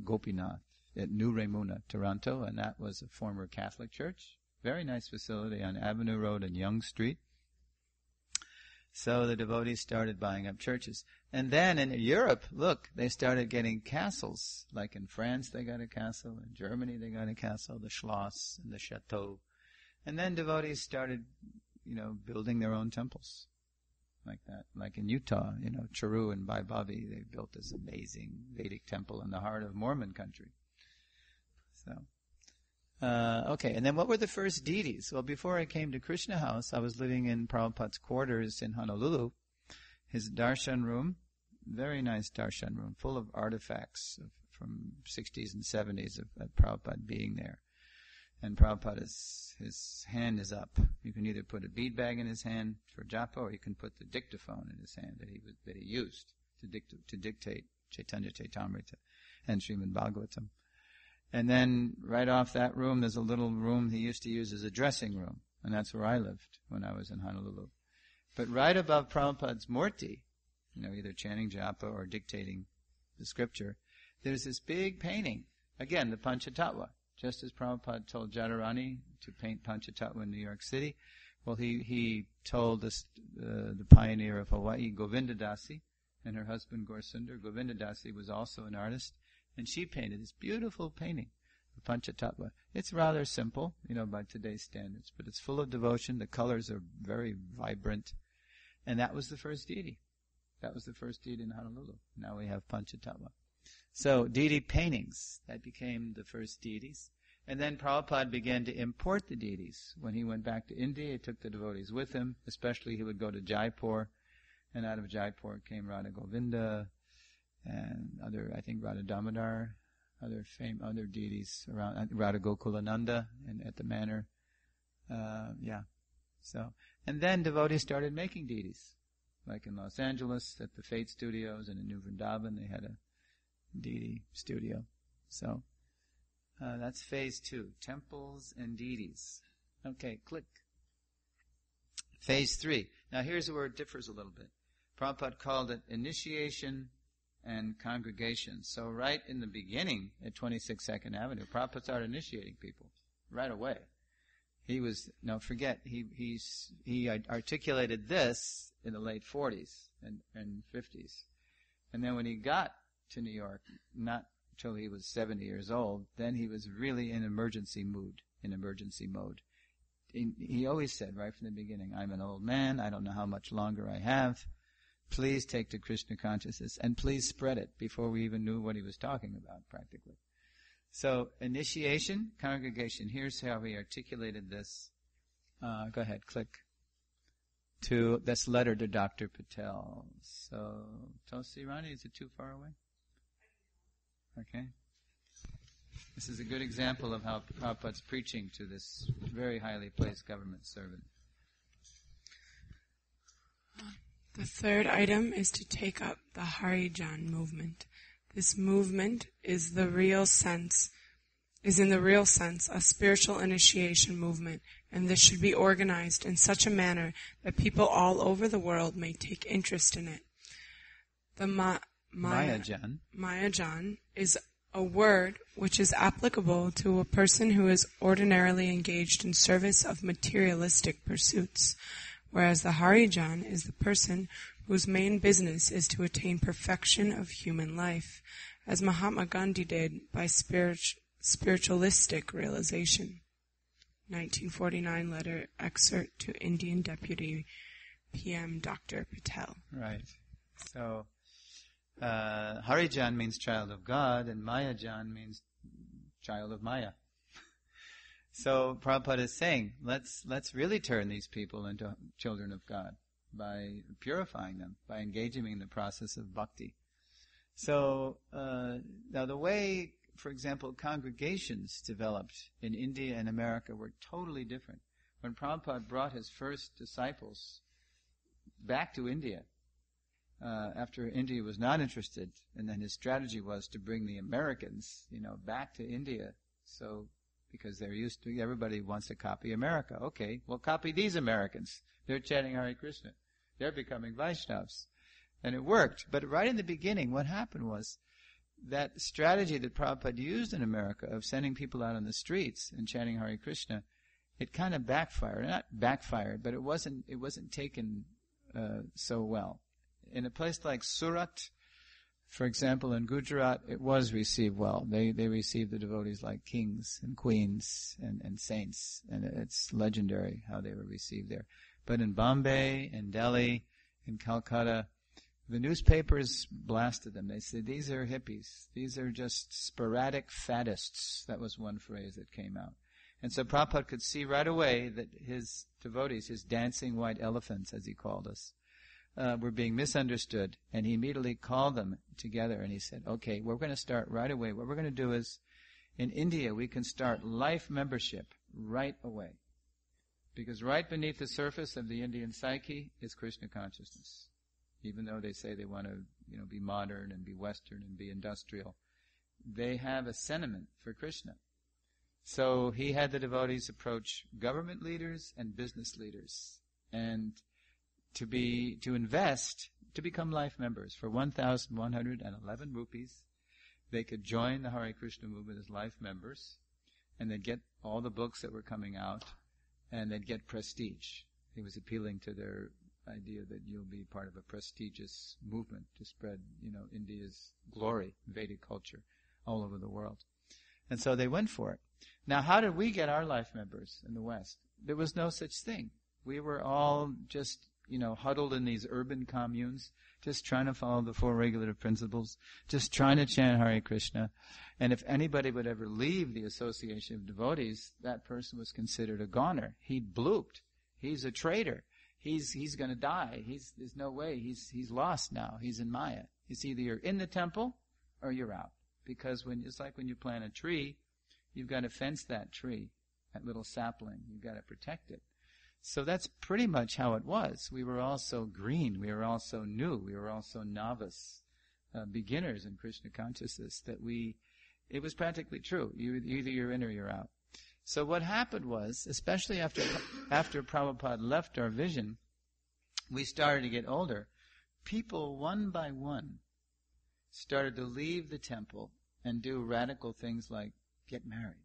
Gopinath at New Raimuna, Toronto, and that was a former Catholic church. Very nice facility on Avenue Road and Yonge Street. So the devotees started buying up churches. And then in Europe, look, they started getting castles. Like in France, they got a castle. In Germany, they got a castle, the Schloss and the Chateau. And then devotees started, building their own temples. Like that. Like in Utah, Charu and Vaibhavi, they built this amazing Vedic temple in the heart of Mormon country. So... okay, and then what were the first deities? Well, before I came to Krishna House, I was living in Prabhupada's quarters in Honolulu. His darshan room, very nice darshan room, full of artifacts from 60s and 70s of Prabhupada being there. And Prabhupada, his hand is up. You can either put a bead bag in his hand for japa, or you can put the dictaphone in his hand that he used to dictate Chaitanya Chaitamrita and Srimad Bhagavatam. And then right off that room, there's a little room he used to use as a dressing room. And that's where I lived when I was in Honolulu. But right above Prabhupada's murti, either chanting japa or dictating the scripture, there's this big painting. Again, the Panchatattva. Just as Prabhupada told Jadharani to paint Panchatattva in New York City, well, he told the pioneer of Hawaii, Govindadasi, and her husband Gaurasundar. Govindadasi was also an artist. And she painted this beautiful painting, the Panchatattva. It's rather simple, by today's standards, but it's full of devotion. The colors are very vibrant. And that was the first deity. That was the first deity in Honolulu. Now we have Panchatattva. So deity paintings, that became the first deities. And then Prabhupada began to import the deities. When he went back to India, he took the devotees with him. Especially he would go to Jaipur. And out of Jaipur came Radha Govinda, and other, I think Radha Damodar, other deities around, Radha Gokulananda and at the manor. So, and then devotees started making deities. Like in Los Angeles at the Fate Studios and in New Vrindavan, they had a deity studio. So, that's phase 2, temples and deities. Okay, click. Phase 3. Now here's where it differs a little bit. Prabhupada called it initiation and congregation. So right in the beginning at 26 2nd Avenue, Prabhupada started initiating people right away. He articulated this in the late 40s and 50s. And then when he got to New York, not until he was 70 years old, then he was really in emergency mode. He always said right from the beginning, I'm an old man, I don't know how much longer I have. Please take to Krishna consciousness and please spread it, before we even knew what he was talking about practically. So initiation, congregation. Here's how he articulated this. Go ahead, click. To this letter to Dr. Patel. So, Tulsi Rani, is it too far away? Okay. This is a good example of how Prabhupada's preaching to this very highly placed government servant. The third item is to take up the Harijan movement. This movement is in the real sense a spiritual initiation movement, and this should be organized in such a manner that people all over the world may take interest in it. The Mahajan is a word which is applicable to a person who is ordinarily engaged in service of materialistic pursuits, whereas the Harijan is the person whose main business is to attain perfection of human life, as Mahatma Gandhi did by spiritualistic realization. 1949 letter excerpt to Indian Deputy PM Dr. Patel. Right. So, Harijan means child of God, and Mayajan means child of Maya. So Prabhupada is saying, let's really turn these people into children of God by purifying them, by engaging in the process of bhakti. So now the way, for example, congregations developed in India and America were totally different. When Prabhupada brought his first disciples back to India, after India was not interested, and then his strategy was to bring the Americans, back to India. So, because they're used to, everybody wants to copy America. Okay, well, copy these Americans. They're chanting Hare Krishna. They're becoming Vaishnavas. And it worked. But right in the beginning, what happened was that strategy that Prabhupada used in America of sending people out on the streets and chanting Hare Krishna, it kind of backfired. Not backfired, but it wasn't taken so well. In a place like Surat, for example, in Gujarat, it was received well. They received the devotees like kings and queens and saints, and it's legendary how they were received there. But in Bombay, in Delhi, in Calcutta, the newspapers blasted them. They said, these are hippies. These are just sporadic faddists. That was one phrase that came out. And so Prabhupada could see right away that his devotees, his dancing white elephants, as he called us, were being misunderstood, and he immediately called them together and he said, okay, we're going to start right away. What we're going to do is, in India, we can start life membership right away. Because right beneath the surface of the Indian psyche is Krishna consciousness. Even though they say they want to, be modern and be Western and be industrial, they have a sentiment for Krishna. So he had the devotees approach government leaders and business leaders, and to invest, to become life members. For 1,111 rupees, they could join the Hare Krishna movement as life members, and they'd get all the books that were coming out, and they'd get prestige. He was appealing to their idea that you'll be part of a prestigious movement to spread, India's glory, Vedic culture, all over the world. And so they went for it. Now, how did we get our life members in the West? There was no such thing. We were all just huddled in these urban communes, just trying to follow the four regulative principles, just trying to chant Hare Krishna. And if anybody would ever leave the association of devotees, that person was considered a goner. He'd blooped. He's a traitor. He's going to die. There's no way. He's lost now. He's in Maya. It's either you're in the temple or you're out. Because it's like when you plant a tree, you've got to fence that tree, that little sapling. You've got to protect it. So that's pretty much how it was. We were all so green. We were all so new. We were all so novice, beginners in Krishna consciousness that it was practically true. Either you're in or you're out. So what happened was, especially after Prabhupada left our vision, we started to get older. People, one by one, started to leave the temple and do radical things like get married.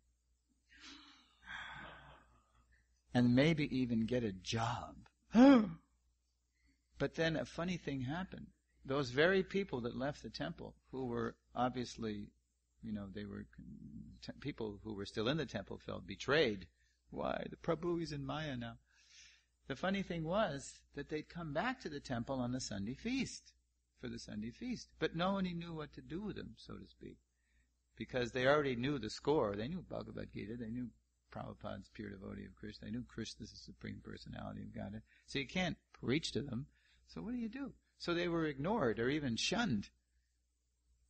And maybe even get a job. But then a funny thing happened. Those very people that left the temple, who were obviously, they were people who were still in the temple, felt betrayed. Why? The Prabhu is in Maya now. The funny thing was that they'd come back to the temple on the Sunday feast, for the Sunday feast. But no one knew what to do with them, so to speak. Because they already knew the score. They knew Bhagavad Gita. They knew Prabhupada's pure devotee of Krishna. They knew Krishna is the Supreme Personality of Godhead. So you can't preach to them. So what do? So they were ignored or even shunned.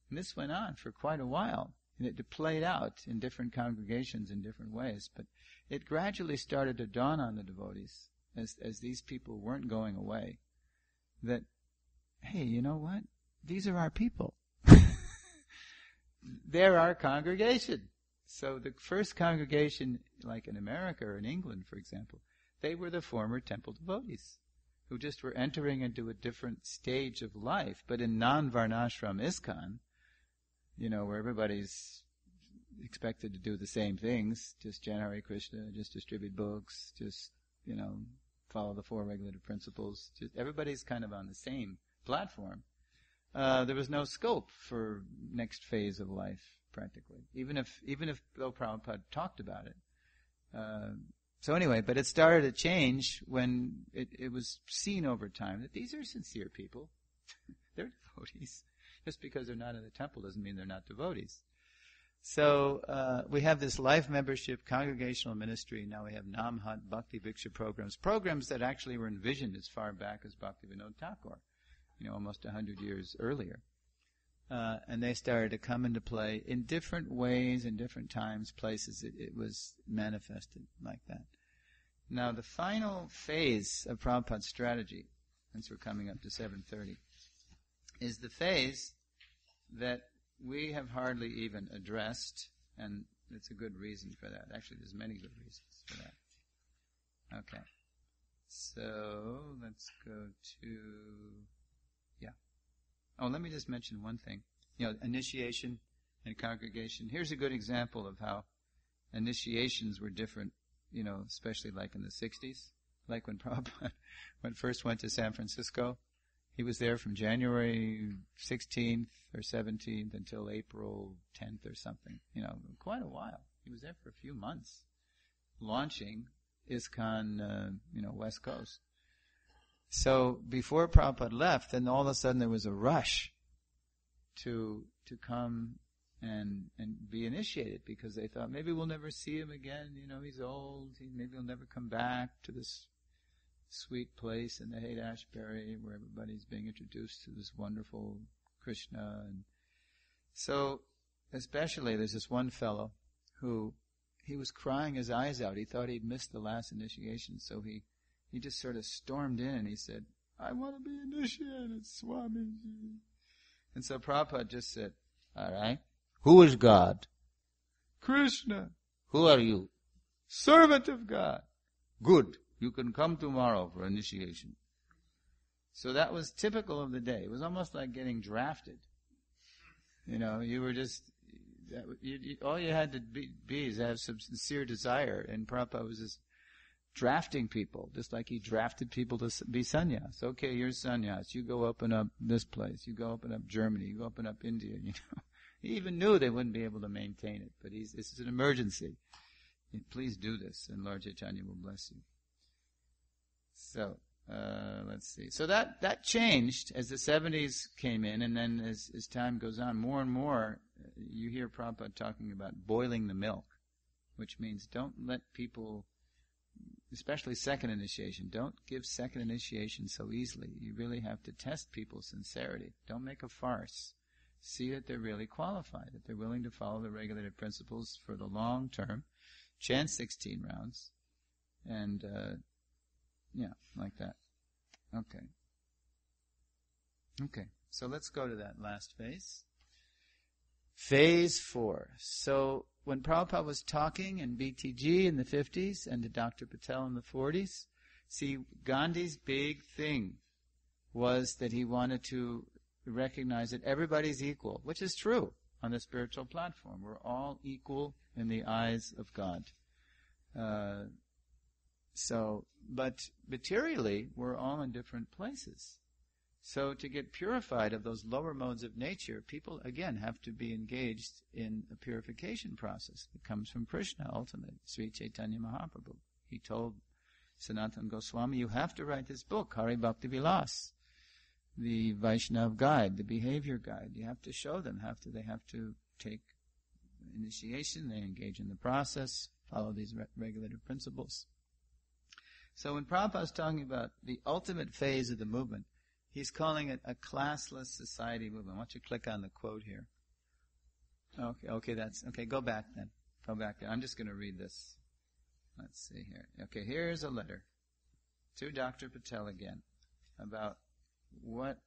And this went on for quite a while. And it played out in different congregations in different ways, but it gradually started to dawn on the devotees, as these people weren't going away, that, hey, you know what? These are our people. They're our congregation. So the first congregation, like in America or in England, for example, they were the former temple devotees who just were entering into a different stage of life. But in non-varnashram ISKCON, where everybody's expected to do the same things, just chant Hare Krishna, just distribute books, just, follow the 4 regulative principles, just everybody's kind of on the same platform. There was no scope for next phase of life, practically, even if though Prabhupada talked about it. So anyway, but it started to change when it was seen over time that these are sincere people. They're devotees. Just because they're not in the temple doesn't mean they're not devotees. So we have this life membership, congregational ministry. Now we have Namhat, Bhakti Bhiksha programs that actually were envisioned as far back as Bhaktivinoda Thakur, almost 100 years earlier. And they started to come into play in different ways, in different times, places. It was manifested like that. Now the final phase of Prabhupada's strategy, since we're coming up to 7:30, is the phase that we have hardly even addressed, and it's a good reason for that. Actually, there's many good reasons for that. Okay. So let's go to... Oh, let me just mention one thing. Initiation and congregation. Here's a good example of how initiations were different, especially like in the 60s. Like when Prabhupada first went to San Francisco, he was there from January 16th or 17th until April 10th or something. Quite a while. He was there for a few months, launching ISKCON, West Coast. So before Prabhupada left, then all of a sudden there was a rush to come and be initiated, because they thought maybe we'll never see him again. He's old. Maybe he'll never come back to this sweet place in the Haight-Ashbury where everybody's being introduced to this wonderful Krishna. And so, especially, there's this one fellow who he was crying his eyes out. He thought he'd missed the last initiation, so he just sort of stormed in and he said, "I want to be initiated, Swamiji." And so Prabhupada just said, "All right, who is God?" "Krishna." "Who are you?" "Servant of God." "Good, you can come tomorrow for initiation." So that was typical of the day. It was almost like getting drafted. You were just, all you had to be is have some sincere desire, and Prabhupada was just drafting people, just like he drafted people to be sannyas. Okay, you're sannyas. You go open up this place. You go open up Germany. You go open up India. He even knew they wouldn't be able to maintain it, but this is an emergency. Please do this, and Lord Chaitanya will bless you. So, let's see. So that changed as the 70s came in, and then as time goes on, more and more, you hear Prabhupada talking about boiling the milk, which means don't let people, especially second initiation, don't give second initiation so easily. You really have to test people's sincerity. Don't make a farce. See that they're really qualified, that they're willing to follow the regulated principles for the long term, chant 16 rounds, and, like that. Okay, so let's go to that last phase. Phase 4. So when Prabhupada was talking in BTG in the 50s and to Dr. Patel in the 40s, see, Gandhi's big thing was that he wanted to recognize that everybody's equal, which is true on the spiritual platform. We're all equal in the eyes of God. But materially, we're all in different places. So to get purified of those lower modes of nature, people, again, have to be engaged in a purification process that comes from Krishna, ultimately. Sri Chaitanya Mahaprabhu. He told Sanatana Goswami, you have to write this book, Hari Bhakti Vilas, the Vaishnav guide, the behavior guide. You have to show them, they have to take initiation, they engage in the process, follow these regulative principles. So when Prabhupada is talking about the ultimate phase of the movement, he's calling it a classless society movement. I want you to click on the quote here. Okay, go back then. Go back then. I'm just going to read this. Let's see here. Okay, here's a letter to Dr. Patel again about what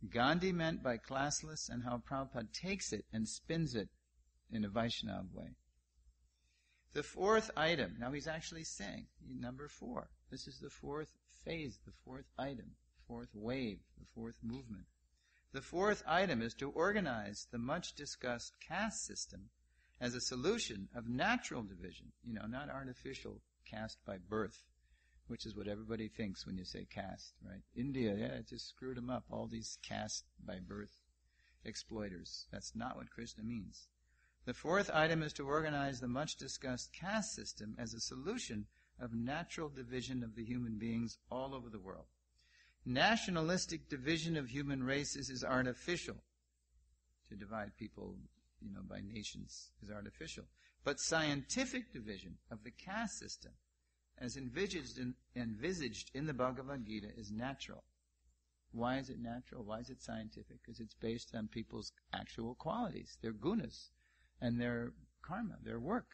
Gandhi meant by classless and how Prabhupada takes it and spins it in a Vaishnava way. The fourth item, now he's actually saying, number 4, this is the fourth phase, the fourth item, fourth wave, the fourth movement. The fourth item is to organize the much discussed caste system as a solution of natural division, not artificial caste by birth, which is what everybody thinks when you say caste, right? India, it just screwed them up, all these caste by birth exploiters. That's not what Krishna means. The fourth item is to organize the much discussed caste system as a solution of natural division of the human beings all over the world. Nationalistic division of human races is artificial. To divide people, by nations is artificial. But scientific division of the caste system, as envisaged in the Bhagavad Gita, is natural. Why is it natural? Why is it scientific? Because it's based on people's actual qualities, their gunas, and their karma, their work.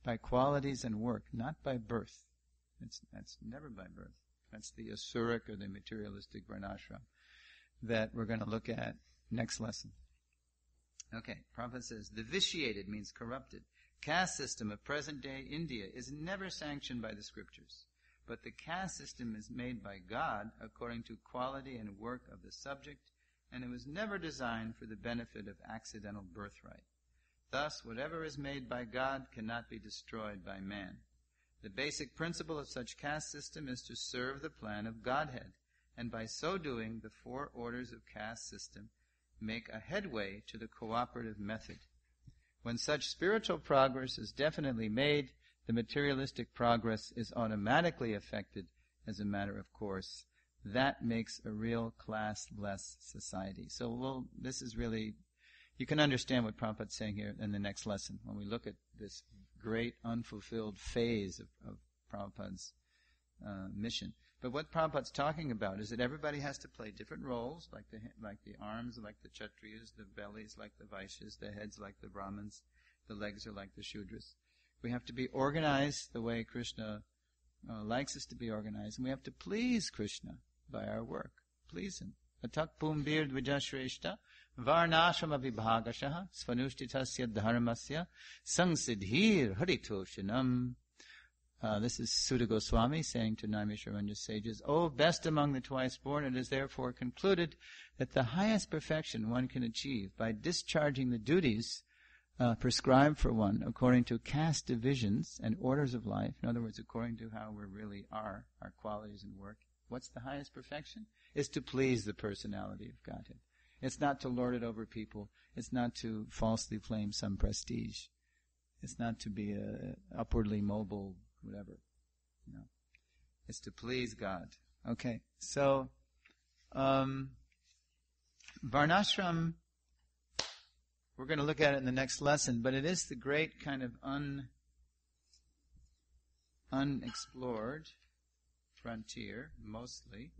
By qualities and work, not by birth. That's never by birth. That's the asuric or the materialistic varnashram that we're going to look at next lesson. Okay, Prabhupada says, the vitiated means corrupted caste system of present-day India is never sanctioned by the scriptures, but the caste system is made by God according to quality and work of the subject, and it was never designed for the benefit of accidental birthright. Thus, whatever is made by God cannot be destroyed by man. The basic principle of such caste system is to serve the plan of Godhead, and by so doing, the 4 orders of caste system make a headway to the cooperative method. When such spiritual progress is definitely made, the materialistic progress is automatically affected as a matter of course. That makes a real class-less society. So this is really, you can understand what Prabhupada's saying here in the next lesson when we look at this great unfulfilled phase of Prabhupada's mission. But what Prabhupada's talking about is that everybody has to play different roles, like the arms like the Kshatriyas, the bellies like the Vaishyas, the heads like the Brahmins, the legs are like the Shudras. We have to be organized the way Krishna likes us to be organized, and we have to please Krishna by our work. Please Him. Atak pumbir dvijashreshta varnashrama vibhagashaha svanushthitasya dharmasya sangsidhir haritoshanam. This is Sutta Goswami saying to Naimisharanya sages, O best among the twice born, it is therefore concluded that the highest perfection one can achieve by discharging the duties prescribed for one according to caste divisions and orders of life, in other words, according to how we really are, our qualities and work. What's the highest perfection? Is to please the personality of Godhead. It's not to lord it over people. It's not to falsely claim some prestige. It's not to be a upwardly mobile whatever. It's to please God. Okay, so Varnashram, we're going to look at it in the next lesson, but it is the great kind of unexplored frontier, mostly.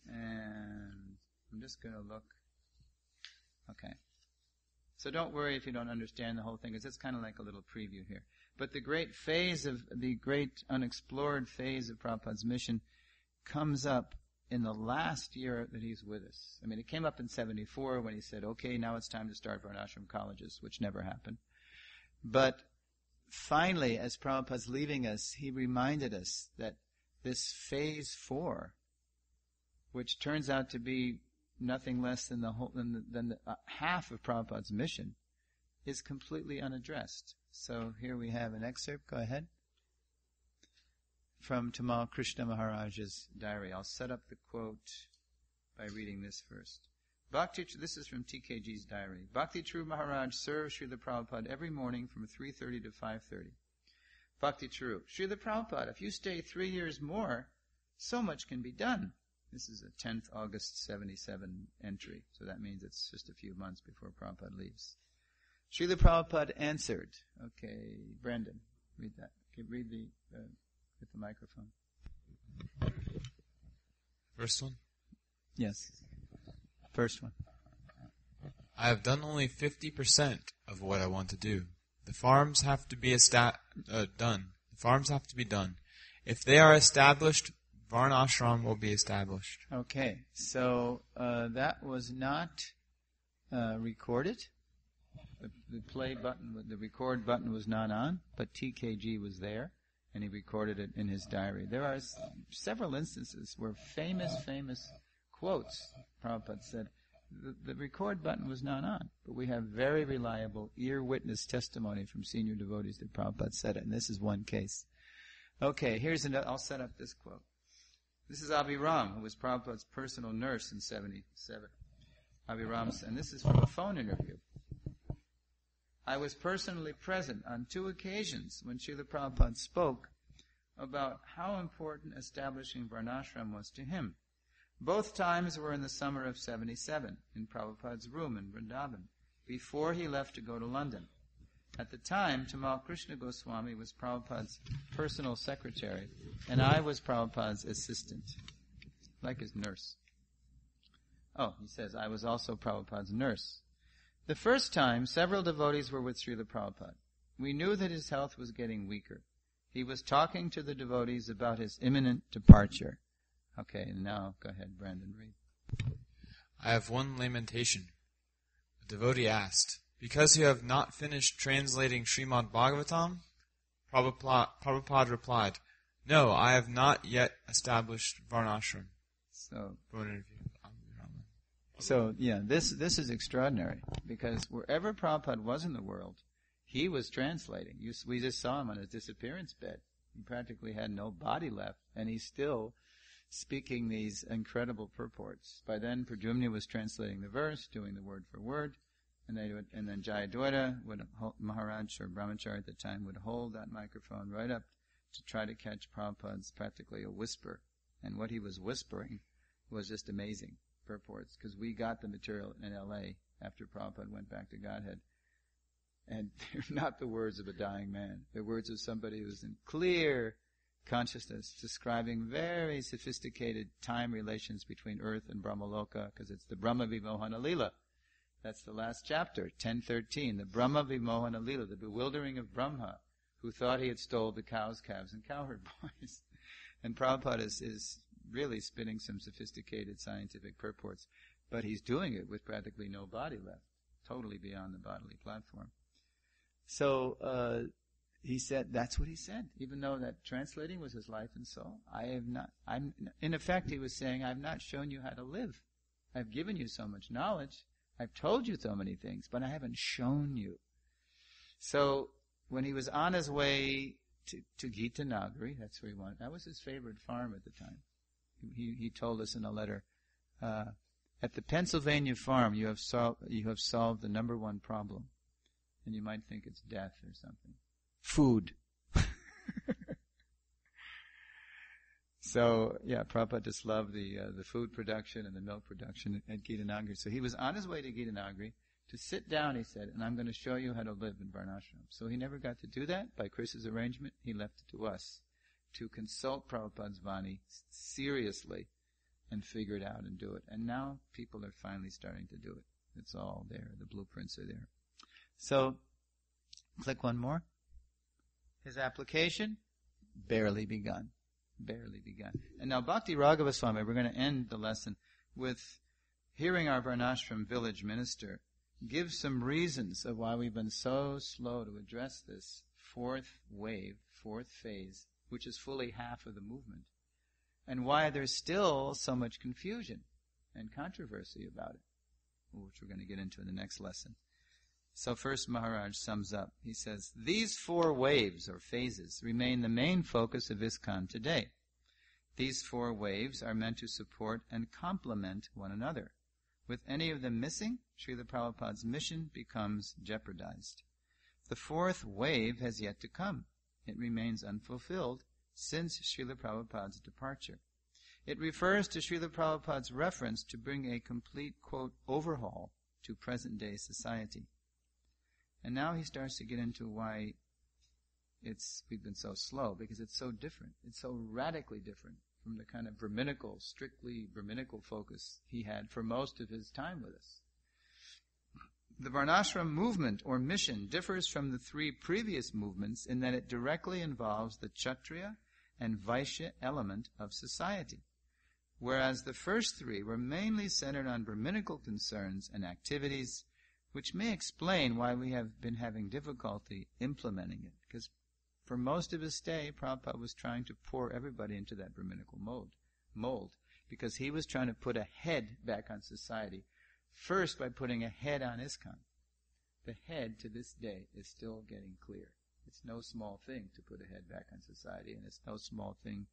And I'm just going to look. Okay. So don't worry if you don't understand the whole thing, because it's kind of like a little preview here. But the great unexplored phase of Prabhupada's mission comes up in the last year that he's with us. I mean, it came up in 74 when he said, okay, now it's time to start Varnashram colleges, which never happened. But finally, as Prabhupada's leaving us, he reminded us that this phase 4, which turns out to be nothing less than the half of Prabhupada's mission, is completely unaddressed. So here we have an excerpt. Go ahead. From Tamal Krishna Maharaj's diary. I'll set up the quote by reading this first. This is from TKG's diary. Bhakti True Maharaj serves Srila Prabhupada every morning from 3:30 to 5:30. Bhakti True. Srila Prabhupada, if you stay 3 years more, so much can be done. This is a 10th August 77 entry, so that means it's just a few months before Prabhupada leaves. Srila Prabhupada answered. Okay, Brandon, read that. Okay, read with the microphone. First one? Yes. First one. I have done only 50% of what I want to do. The farms have to be done. The farms have to be done. If they are established, Varnashram will be established. Okay, so that was not recorded. The play button, the record button was not on, but TKG was there, and he recorded it in his diary. There are several instances where famous quotes, Prabhupada said, the record button was not on, but we have very reliable ear witness testimony from senior devotees that Prabhupada said it, and this is one case. Okay, here's another, I'll set up this quote. This is Abhiram, who was Prabhupada's personal nurse in 77. Abhiram, and this is from a phone interview. I was personally present on 2 occasions when Srila Prabhupada spoke about how important establishing Varnashram was to him. Both times were in the summer of 77, in Prabhupada's room in Vrindavan, before he left to go to London. At the time, Tamal Krishna Goswami was Prabhupada's personal secretary, and I was Prabhupada's assistant, like his nurse. Oh, he says, I was also Prabhupada's nurse. The first time, several devotees were with Srila Prabhupada. We knew that his health was getting weaker. He was talking to the devotees about his imminent departure. Okay, and now, go ahead, Brandon, read. I have one lamentation. A devotee asked, because you have not finished translating Srimad Bhagavatam? Prabhupada replied, no, I have not yet established Varnashram. So, yeah, this is extraordinary, because wherever Prabhupada was in the world, he was translating. We just saw him on his disappearance bed. He practically had no body left, and he's still speaking these incredible purports. By then, Pradyumna was translating the verse, doing the word for word, and then Jayadwata, Maharaj or Brahmachari at the time, would hold that microphone right up to try to catch Prabhupada's practically a whisper. And what he was whispering was just amazing purports, because we got the material in L.A. after Prabhupada went back to Godhead. And they're not the words of a dying man. They're words of somebody who's in clear consciousness, describing very sophisticated time relations between earth and Brahmaloka, because it's the Brahma Vimohana Lila. That's the last chapter, 10:13, the Brahma Vimohana Lila, the bewildering of Brahma, who thought he had stole the cows, calves, and cowherd boys. And Prabhupada is really spinning some sophisticated scientific purports, but he's doing it with practically no body left, totally beyond the bodily platform. So he said, that's what he said, even though that translating was his life and soul. In effect, he was saying, I've not shown you how to live. I've given you so much knowledge. I've told you so many things, but I haven't shown you. So when he was on his way to Gita Nagari, that's where he wanted. That was his favorite farm at the time. He told us in a letter, at the Pennsylvania farm, you have solved the number one problem. And you might think it's death or something. Food. So, yeah, Prabhupada just loved the food production and the milk production at Gita Nagari. So he was on his way to Gita Nagari to sit down, he said, and I'm going to show you how to live in Varnashram. So he never got to do that. By Chris's arrangement, he left it to us to consult Prabhupada's Vani seriously and figure it out and do it. And now people are finally starting to do it. It's all there. The blueprints are there. So, click one more. His application, barely begun. Barely begun. And now Bhakti Raghava Swami, we're going to end the lesson with hearing our Varnashram village minister give some reasons of why we've been so slow to address this fourth wave, fourth phase, which is fully half of the movement, and why there's still so much confusion and controversy about it, which we're going to get into in the next lesson. So first Maharaj sums up. He says, these 4 waves or phases remain the main focus of ISKCON today. These 4 waves are meant to support and complement one another. With any of them missing, Srila Prabhupada's mission becomes jeopardized. The 4th wave has yet to come. It remains unfulfilled since Srila Prabhupada's departure. It refers to Srila Prabhupada's reference to bring a complete, quote, overhaul to present-day society. And now he starts to get into why we've been so slow, because it's so different. It's so radically different from the kind of strictly Brahminical focus he had for most of his time with us. The Varnashram movement or mission differs from the three previous movements in that it directly involves the Kshatriya and Vaishya element of society, whereas the first three were mainly centered on Brahminical concerns and activities, which may explain why we have been having difficulty implementing it, because for most of his stay, Prabhupada was trying to pour everybody into that Brahminical mold, because he was trying to put a head back on society, first by putting a head on ISKCON. The head to this day is still getting clear. It's no small thing to put a head back on society, and it's no small thing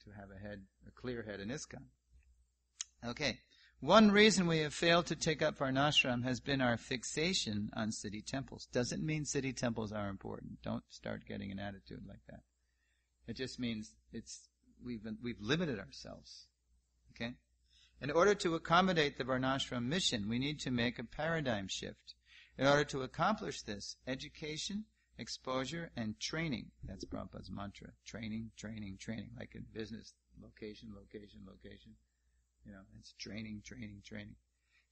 to have a clear head in ISKCON. Okay. One reason we have failed to take up Varnashram has been our fixation on city temples. Doesn't mean city temples are important. Don't start getting an attitude like that. It just means we've limited ourselves. Okay? In order to accommodate the Varnashram mission, we need to make a paradigm shift. In order to accomplish this, education, exposure, and training. That's Prabhupada's mantra. Training, training, training. Like in business, location, location, location. It's training, training, training.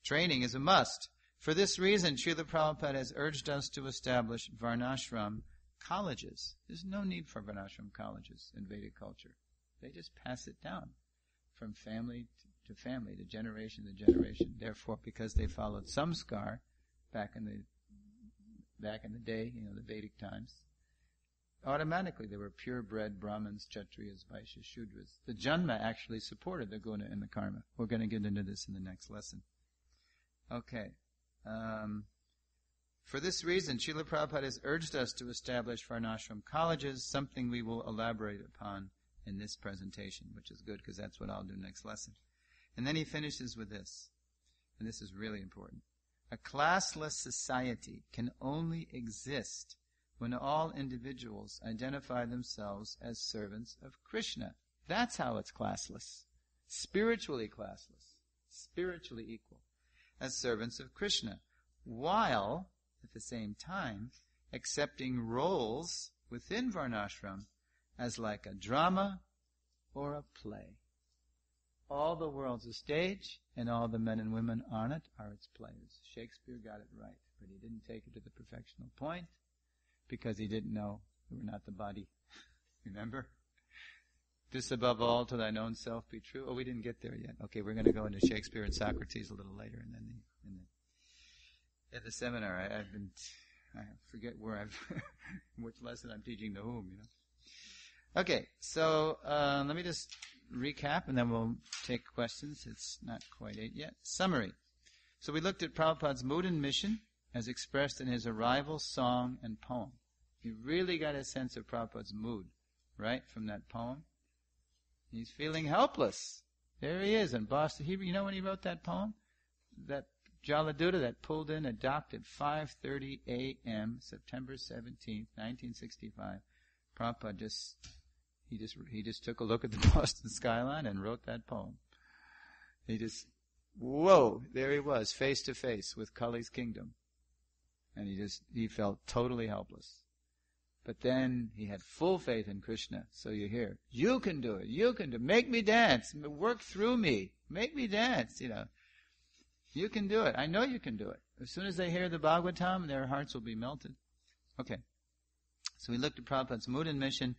Training is a must. For this reason, Srila Prabhupada has urged us to establish Varnashram colleges. There's no need for Varnashram colleges in Vedic culture. They just pass it down from family to family, to generation to generation. Therefore, because they followed samskar back in the day, the Vedic times, automatically they were purebred Brahmins, Kshatriyas, Vaishyas, Shudras. The Janma actually supported the Guna and the Karma. We're going to get into this in the next lesson. Okay. For this reason, Srila Prabhupada has urged us to establish Varnashram colleges, something we will elaborate upon in this presentation, which is good because that's what I'll do next lesson. And then he finishes with this, and this is really important. A classless society can only exist when all individuals identify themselves as servants of Krishna. That's how it's classless. Spiritually classless. Spiritually equal. As servants of Krishna. While, at the same time, accepting roles within Varnashram as like a drama or a play. All the world's a stage, and all the men and women on it are its players. Shakespeare got it right, but he didn't take it to the perfectional point, because he didn't know we were not the body. Remember? This above all to thine own self be true. Oh, we didn't get there yet. Okay, we're going to go into Shakespeare and Socrates a little later, and then at the seminar, I forget where which lesson I'm teaching to whom, Okay, so let me just recap, and then we'll take questions. It's not quite 8 yet. Summary. So we looked at Prabhupada's mood and mission as expressed in his arrival song and poem. You really got a sense of Prabhupada's mood, right, from that poem. He's feeling helpless. There he is in Boston. When he wrote that poem? That Jaladuta that pulled in a dock at 5:30 a.m., September 17th, 1965. Prabhupada just took a look at the Boston skyline and wrote that poem. There he was, face to face with Kali's kingdom. And he felt totally helpless. But then he had full faith in Krishna. So you hear, you can do it, make me dance, work through me, make me dance, You can do it, I know you can do it. As soon as they hear the Bhagavatam, their hearts will be melted. Okay. So we looked at Prabhupada's mood and mission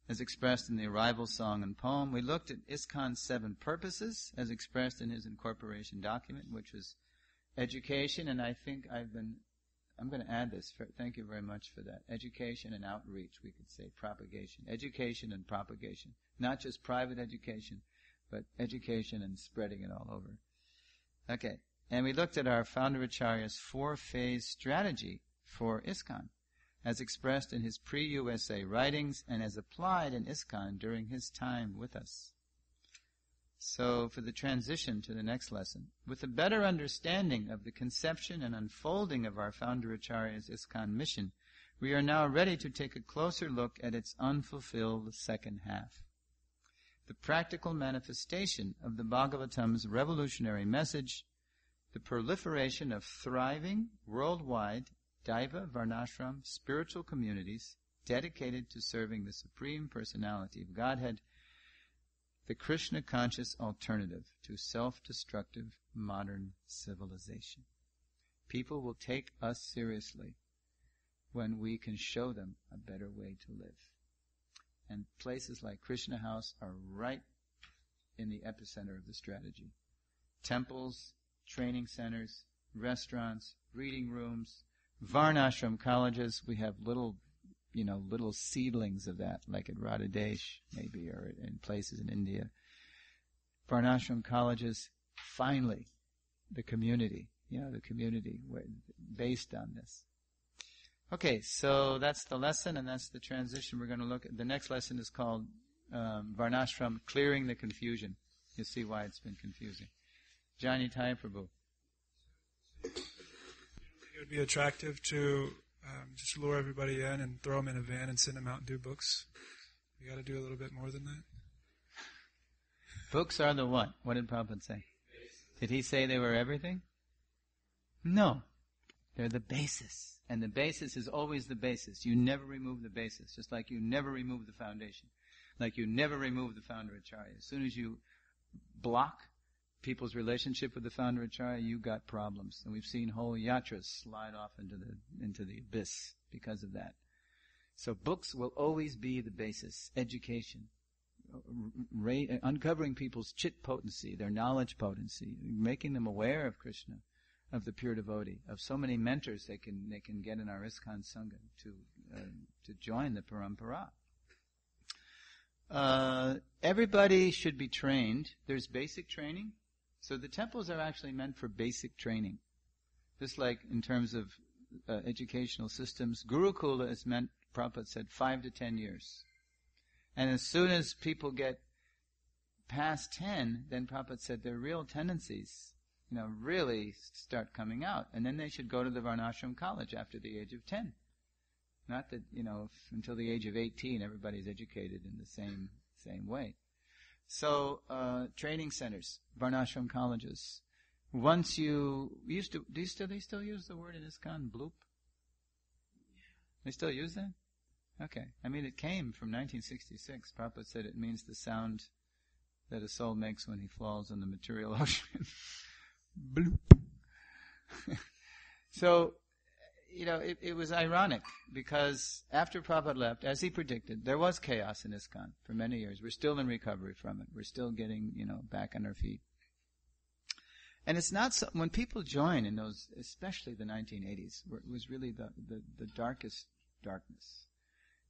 as expressed in the arrival song and poem. We looked at ISKCON's 7 purposes as expressed in his incorporation document, which was education, and I think I'm going to add this. Thank you very much for that. Education and outreach, we could say propagation. Education and propagation. Not just private education, but education and spreading it all over. Okay. And we looked at our Founder-Acharya's 4-phase strategy for ISKCON, as expressed in his pre-USA writings and as applied in ISKCON during his time with us. So, for the transition to the next lesson, with a better understanding of the conception and unfolding of our Founder-Acharya's ISKCON mission, we are now ready to take a closer look at its unfulfilled second half. The practical manifestation of the Bhagavatam's revolutionary message, the proliferation of thriving, worldwide, Daiva Varnashram spiritual communities dedicated to serving the Supreme Personality of Godhead, the Krishna-conscious alternative to self-destructive modern civilization. People will take us seriously when we can show them a better way to live. And places like Krishna House are right in the epicenter of the strategy. Temples, training centers, restaurants, reading rooms, Varnashram colleges. We have little seedlings of that, like at Radhadesh, maybe, or in places in India. Varnashram colleges, finally, the community based on this. Okay, so that's the lesson, and that's the transition we're going to look at. The next lesson is called Varnashram, Clearing the Confusion. You'll see why it's been confusing. Jani Thai Prabhu. It would be attractive to just lure everybody in and throw them in a van and send them out and do books. We got to do a little bit more than that. Books are the what? What did Prabhupada say? Did he say they were everything? No. They're the basis. And the basis is always the basis. You never remove the basis, just like you never remove the foundation. Like you never remove the Founder-Acarya. As soon as you block people's relationship with the Founder-Acarya, you got problems. And we've seen whole yatras slide off into the abyss because of that. So books will always be the basis. Education. Uncovering people's chit potency, their knowledge potency, making them aware of Krishna, of the pure devotee, of so many mentors they can get in our ISKCON Sangha to join the Parampara. Everybody should be trained. There's basic training. So the temples are actually meant for basic training. Just like in terms of educational systems, Gurukula is meant, Prabhupada said, 5 to 10 years. And as soon as people get past 10, then Prabhupada said their real tendencies, really start coming out. And then they should go to the Varnashram college after the age of 10. Not that, until the age of 18 everybody's educated in the same way. So, training centers, Varnashram colleges. Once do they still use the word in ISKCON, bloop? They still use that? Okay. It came from 1966. Prabhupada said it means the sound that a soul makes when he falls in the material ocean. Bloop. So, it was ironic because after Prabhupada left, as he predicted, there was chaos in ISKCON for many years. We're still in recovery from it. We're still getting, back on our feet. And it's not so, when people join in those, especially the 1980s, where it was really the darkest darkness.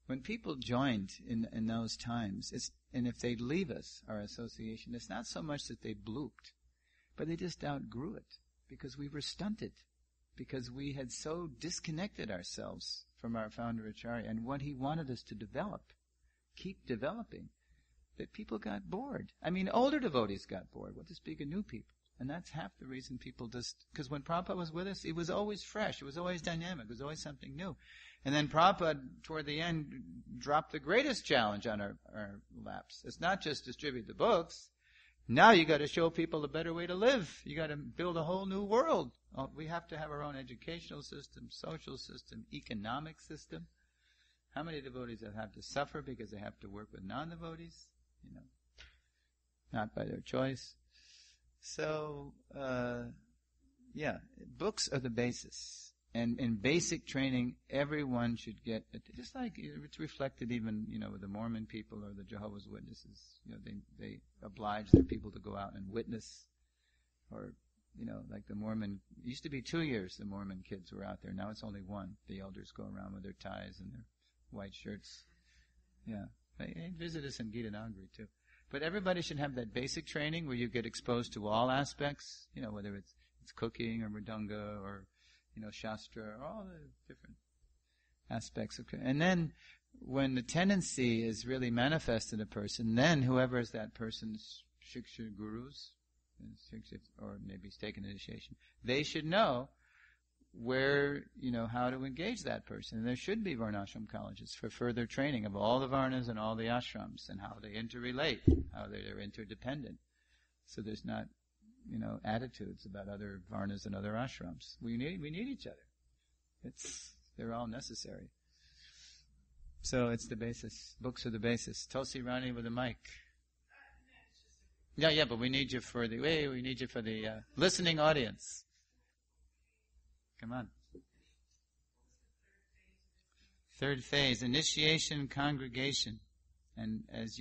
When people joined in those times, and if they leave us, our association, it's not so much that they blooped, but they just outgrew it because we were stunted, because we had so disconnected ourselves from our Founder-Acarya and what he wanted us to develop, keep developing, that people got bored. Older devotees got bored. What to speak of new people? And that's half the reason people because when Prabhupada was with us, it was always fresh, it was always dynamic, it was always something new. And then Prabhupada, toward the end, dropped the greatest challenge on our laps. It's not just distribute the books. Now you got to show people a better way to live. You got to build a whole new world. We have to have our own educational system, social system, economic system. How many devotees have to suffer because they have to work with non-devotees? Not by their choice. So, books are the basis. And in basic training, everyone should get it. Just like it's reflected even, with the Mormon people or the Jehovah's Witnesses. They oblige their people to go out and witness. Or, like the Mormon, it used to be 2 years the Mormon kids were out there. Now it's only 1. The elders go around with their ties and their white shirts. Yeah. They visit us in Gita Nagari too. But everybody should have that basic training where you get exposed to all aspects, whether it's cooking or mridanga or, shastra, or all the different aspects of it. And then when the tendency is really manifest in a person, then whoever is that person's shiksha gurus, or maybe he's taken initiation, they should know where, how to engage that person. And there should be Varnashram colleges for further training of all the Varnas and all the ashrams and how they interrelate, how they're interdependent. So there's not, attitudes about other Varnas and other ashrams. We need each other. They're all necessary. So it's the basis. Books are the basis. Tulsi Rani with a mic. Yeah, but we need you for the listening audience. Come on. Third phase, initiation, congregation. And as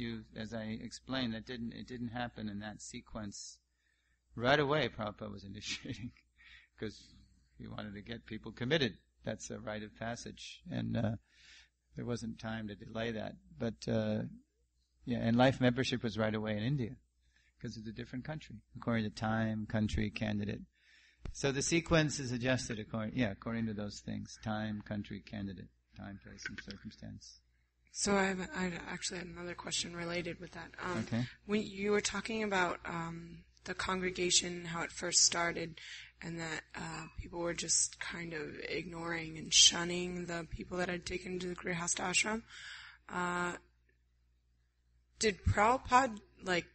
I explained, it didn't happen in that sequence. Right away, Prabhupada was initiating, because he wanted to get people committed. That's a rite of passage, and there wasn't time to delay that. But and life membership was right away in India, because it's a different country, according to time, country, candidate. So the sequence is adjusted according to those things: time, country, candidate, time, place, and circumstance. So I actually had another question related with that. Okay. When you were talking about the congregation, how it first started, and that people were just kind of ignoring and shunning the people that had taken to the Grihastha ashram, did Prabhupada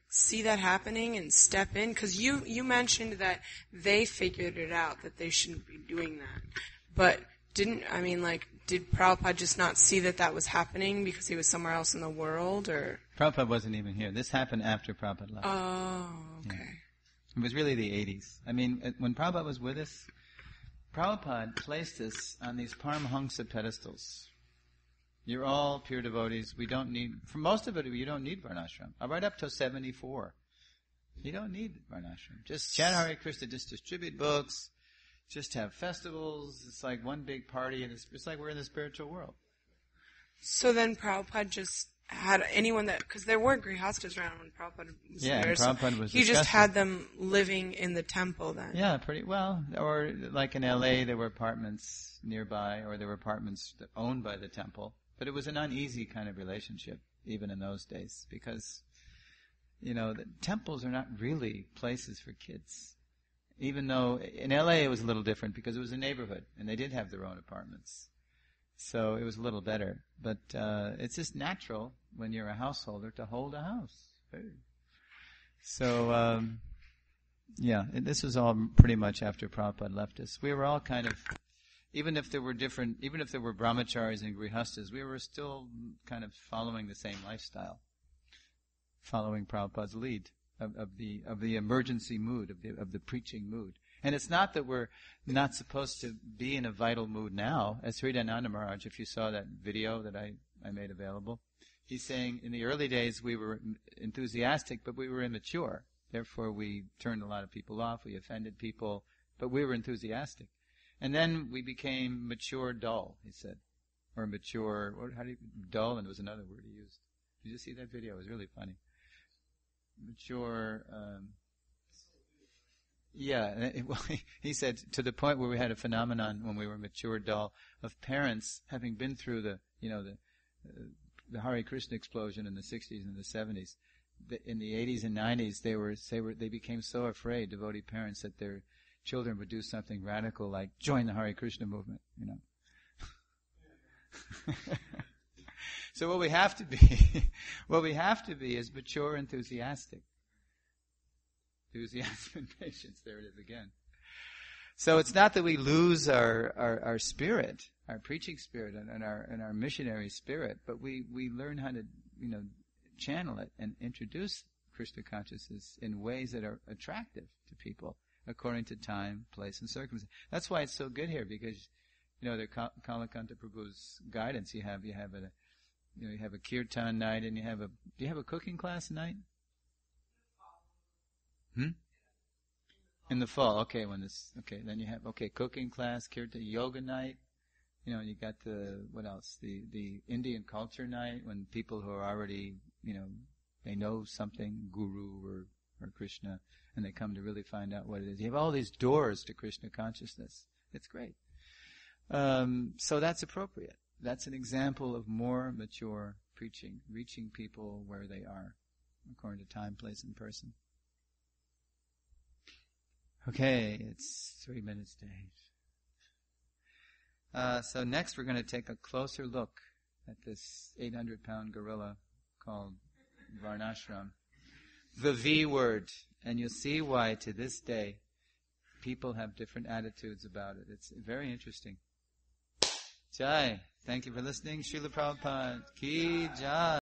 see that happening and step in? Because you mentioned that they figured it out, that they shouldn't be doing that. But did Prabhupada just not see that was happening because he was somewhere else in the world, or? Prabhupada wasn't even here. This happened after Prabhupada left. Oh, okay. Yeah. It was really the 80s. I mean, when Prabhupada was with us, Prabhupada placed us on these Paramahamsa pedestals. You're all pure devotees. For most of it, you don't need Varnashram. Right up to 74. You don't need Varnashram. Just chant Hare Krishna, just distribute books, just have festivals. It's like one big party, and it's like we're in the spiritual world. So then Prabhupada just had anyone because there were grihastas around when Prabhupada was there. Yeah, Prabhupada was he just had them living in the temple then. Yeah, pretty well. Or like in LA, there were apartments nearby, or there were apartments owned by the temple. But it was an uneasy kind of relationship, even in those days, because, the temples are not really places for kids. Even though in LA it was a little different because it was a neighborhood, and they did have their own apartments. So it was a little better. But it's just natural when you're a householder to hold a house. So, this was all pretty much after Prabhupada left us. We were all kind of, even if there were brahmacharis and grihastas, we were still kind of following the same lifestyle, following Prabhupada's lead of the emergency mood, of the preaching mood. And it's not that we're not supposed to be in a vital mood now. As Hridayananda Maharaj, if you saw that video that I made available, he's saying in the early days we were enthusiastic, but we were immature. Therefore we turned a lot of people off, we offended people, but we were enthusiastic. And then we became mature dull, he said. Or mature, dull, and there was another word he used. Did you see that video? It was really funny. Mature, he said to the point where we had a phenomenon when we were mature dull of parents having been through the Hare Krishna explosion in the 60s and the 70s. In the 80s and 90s, they became so afraid, devotee parents, that their children would do something radical like join the Hare Krishna movement, So what we have to be is mature, enthusiastic. Enthusiasm and patience, there it is again. So it's not that we lose our spirit, our preaching spirit and our missionary spirit, but we learn how to, channel it and introduce Krishna consciousness in ways that are attractive to people according to time, place, and circumstance. That's why it's so good here, because, the Kalakanta Prabhu's guidance, you have a kirtan night, and do you have a cooking class night? In the fall, okay, then you have, cooking class, kirtan, yoga night, you got what else? The Indian culture night, when people who are already, they know something, Guru or Krishna, and they come to really find out what it is. You have all these doors to Krishna consciousness. It's great. So that's appropriate. That's an example of more mature preaching, reaching people where they are, according to time, place, and person. Okay, it's 3 minutes to 8. So next we're going to take a closer look at this 800-pound gorilla called Varnashram. The V word. And you'll see why to this day people have different attitudes about it. It's very interesting. Jai. Thank you for listening. Srila Prabhupada. Ki Jai.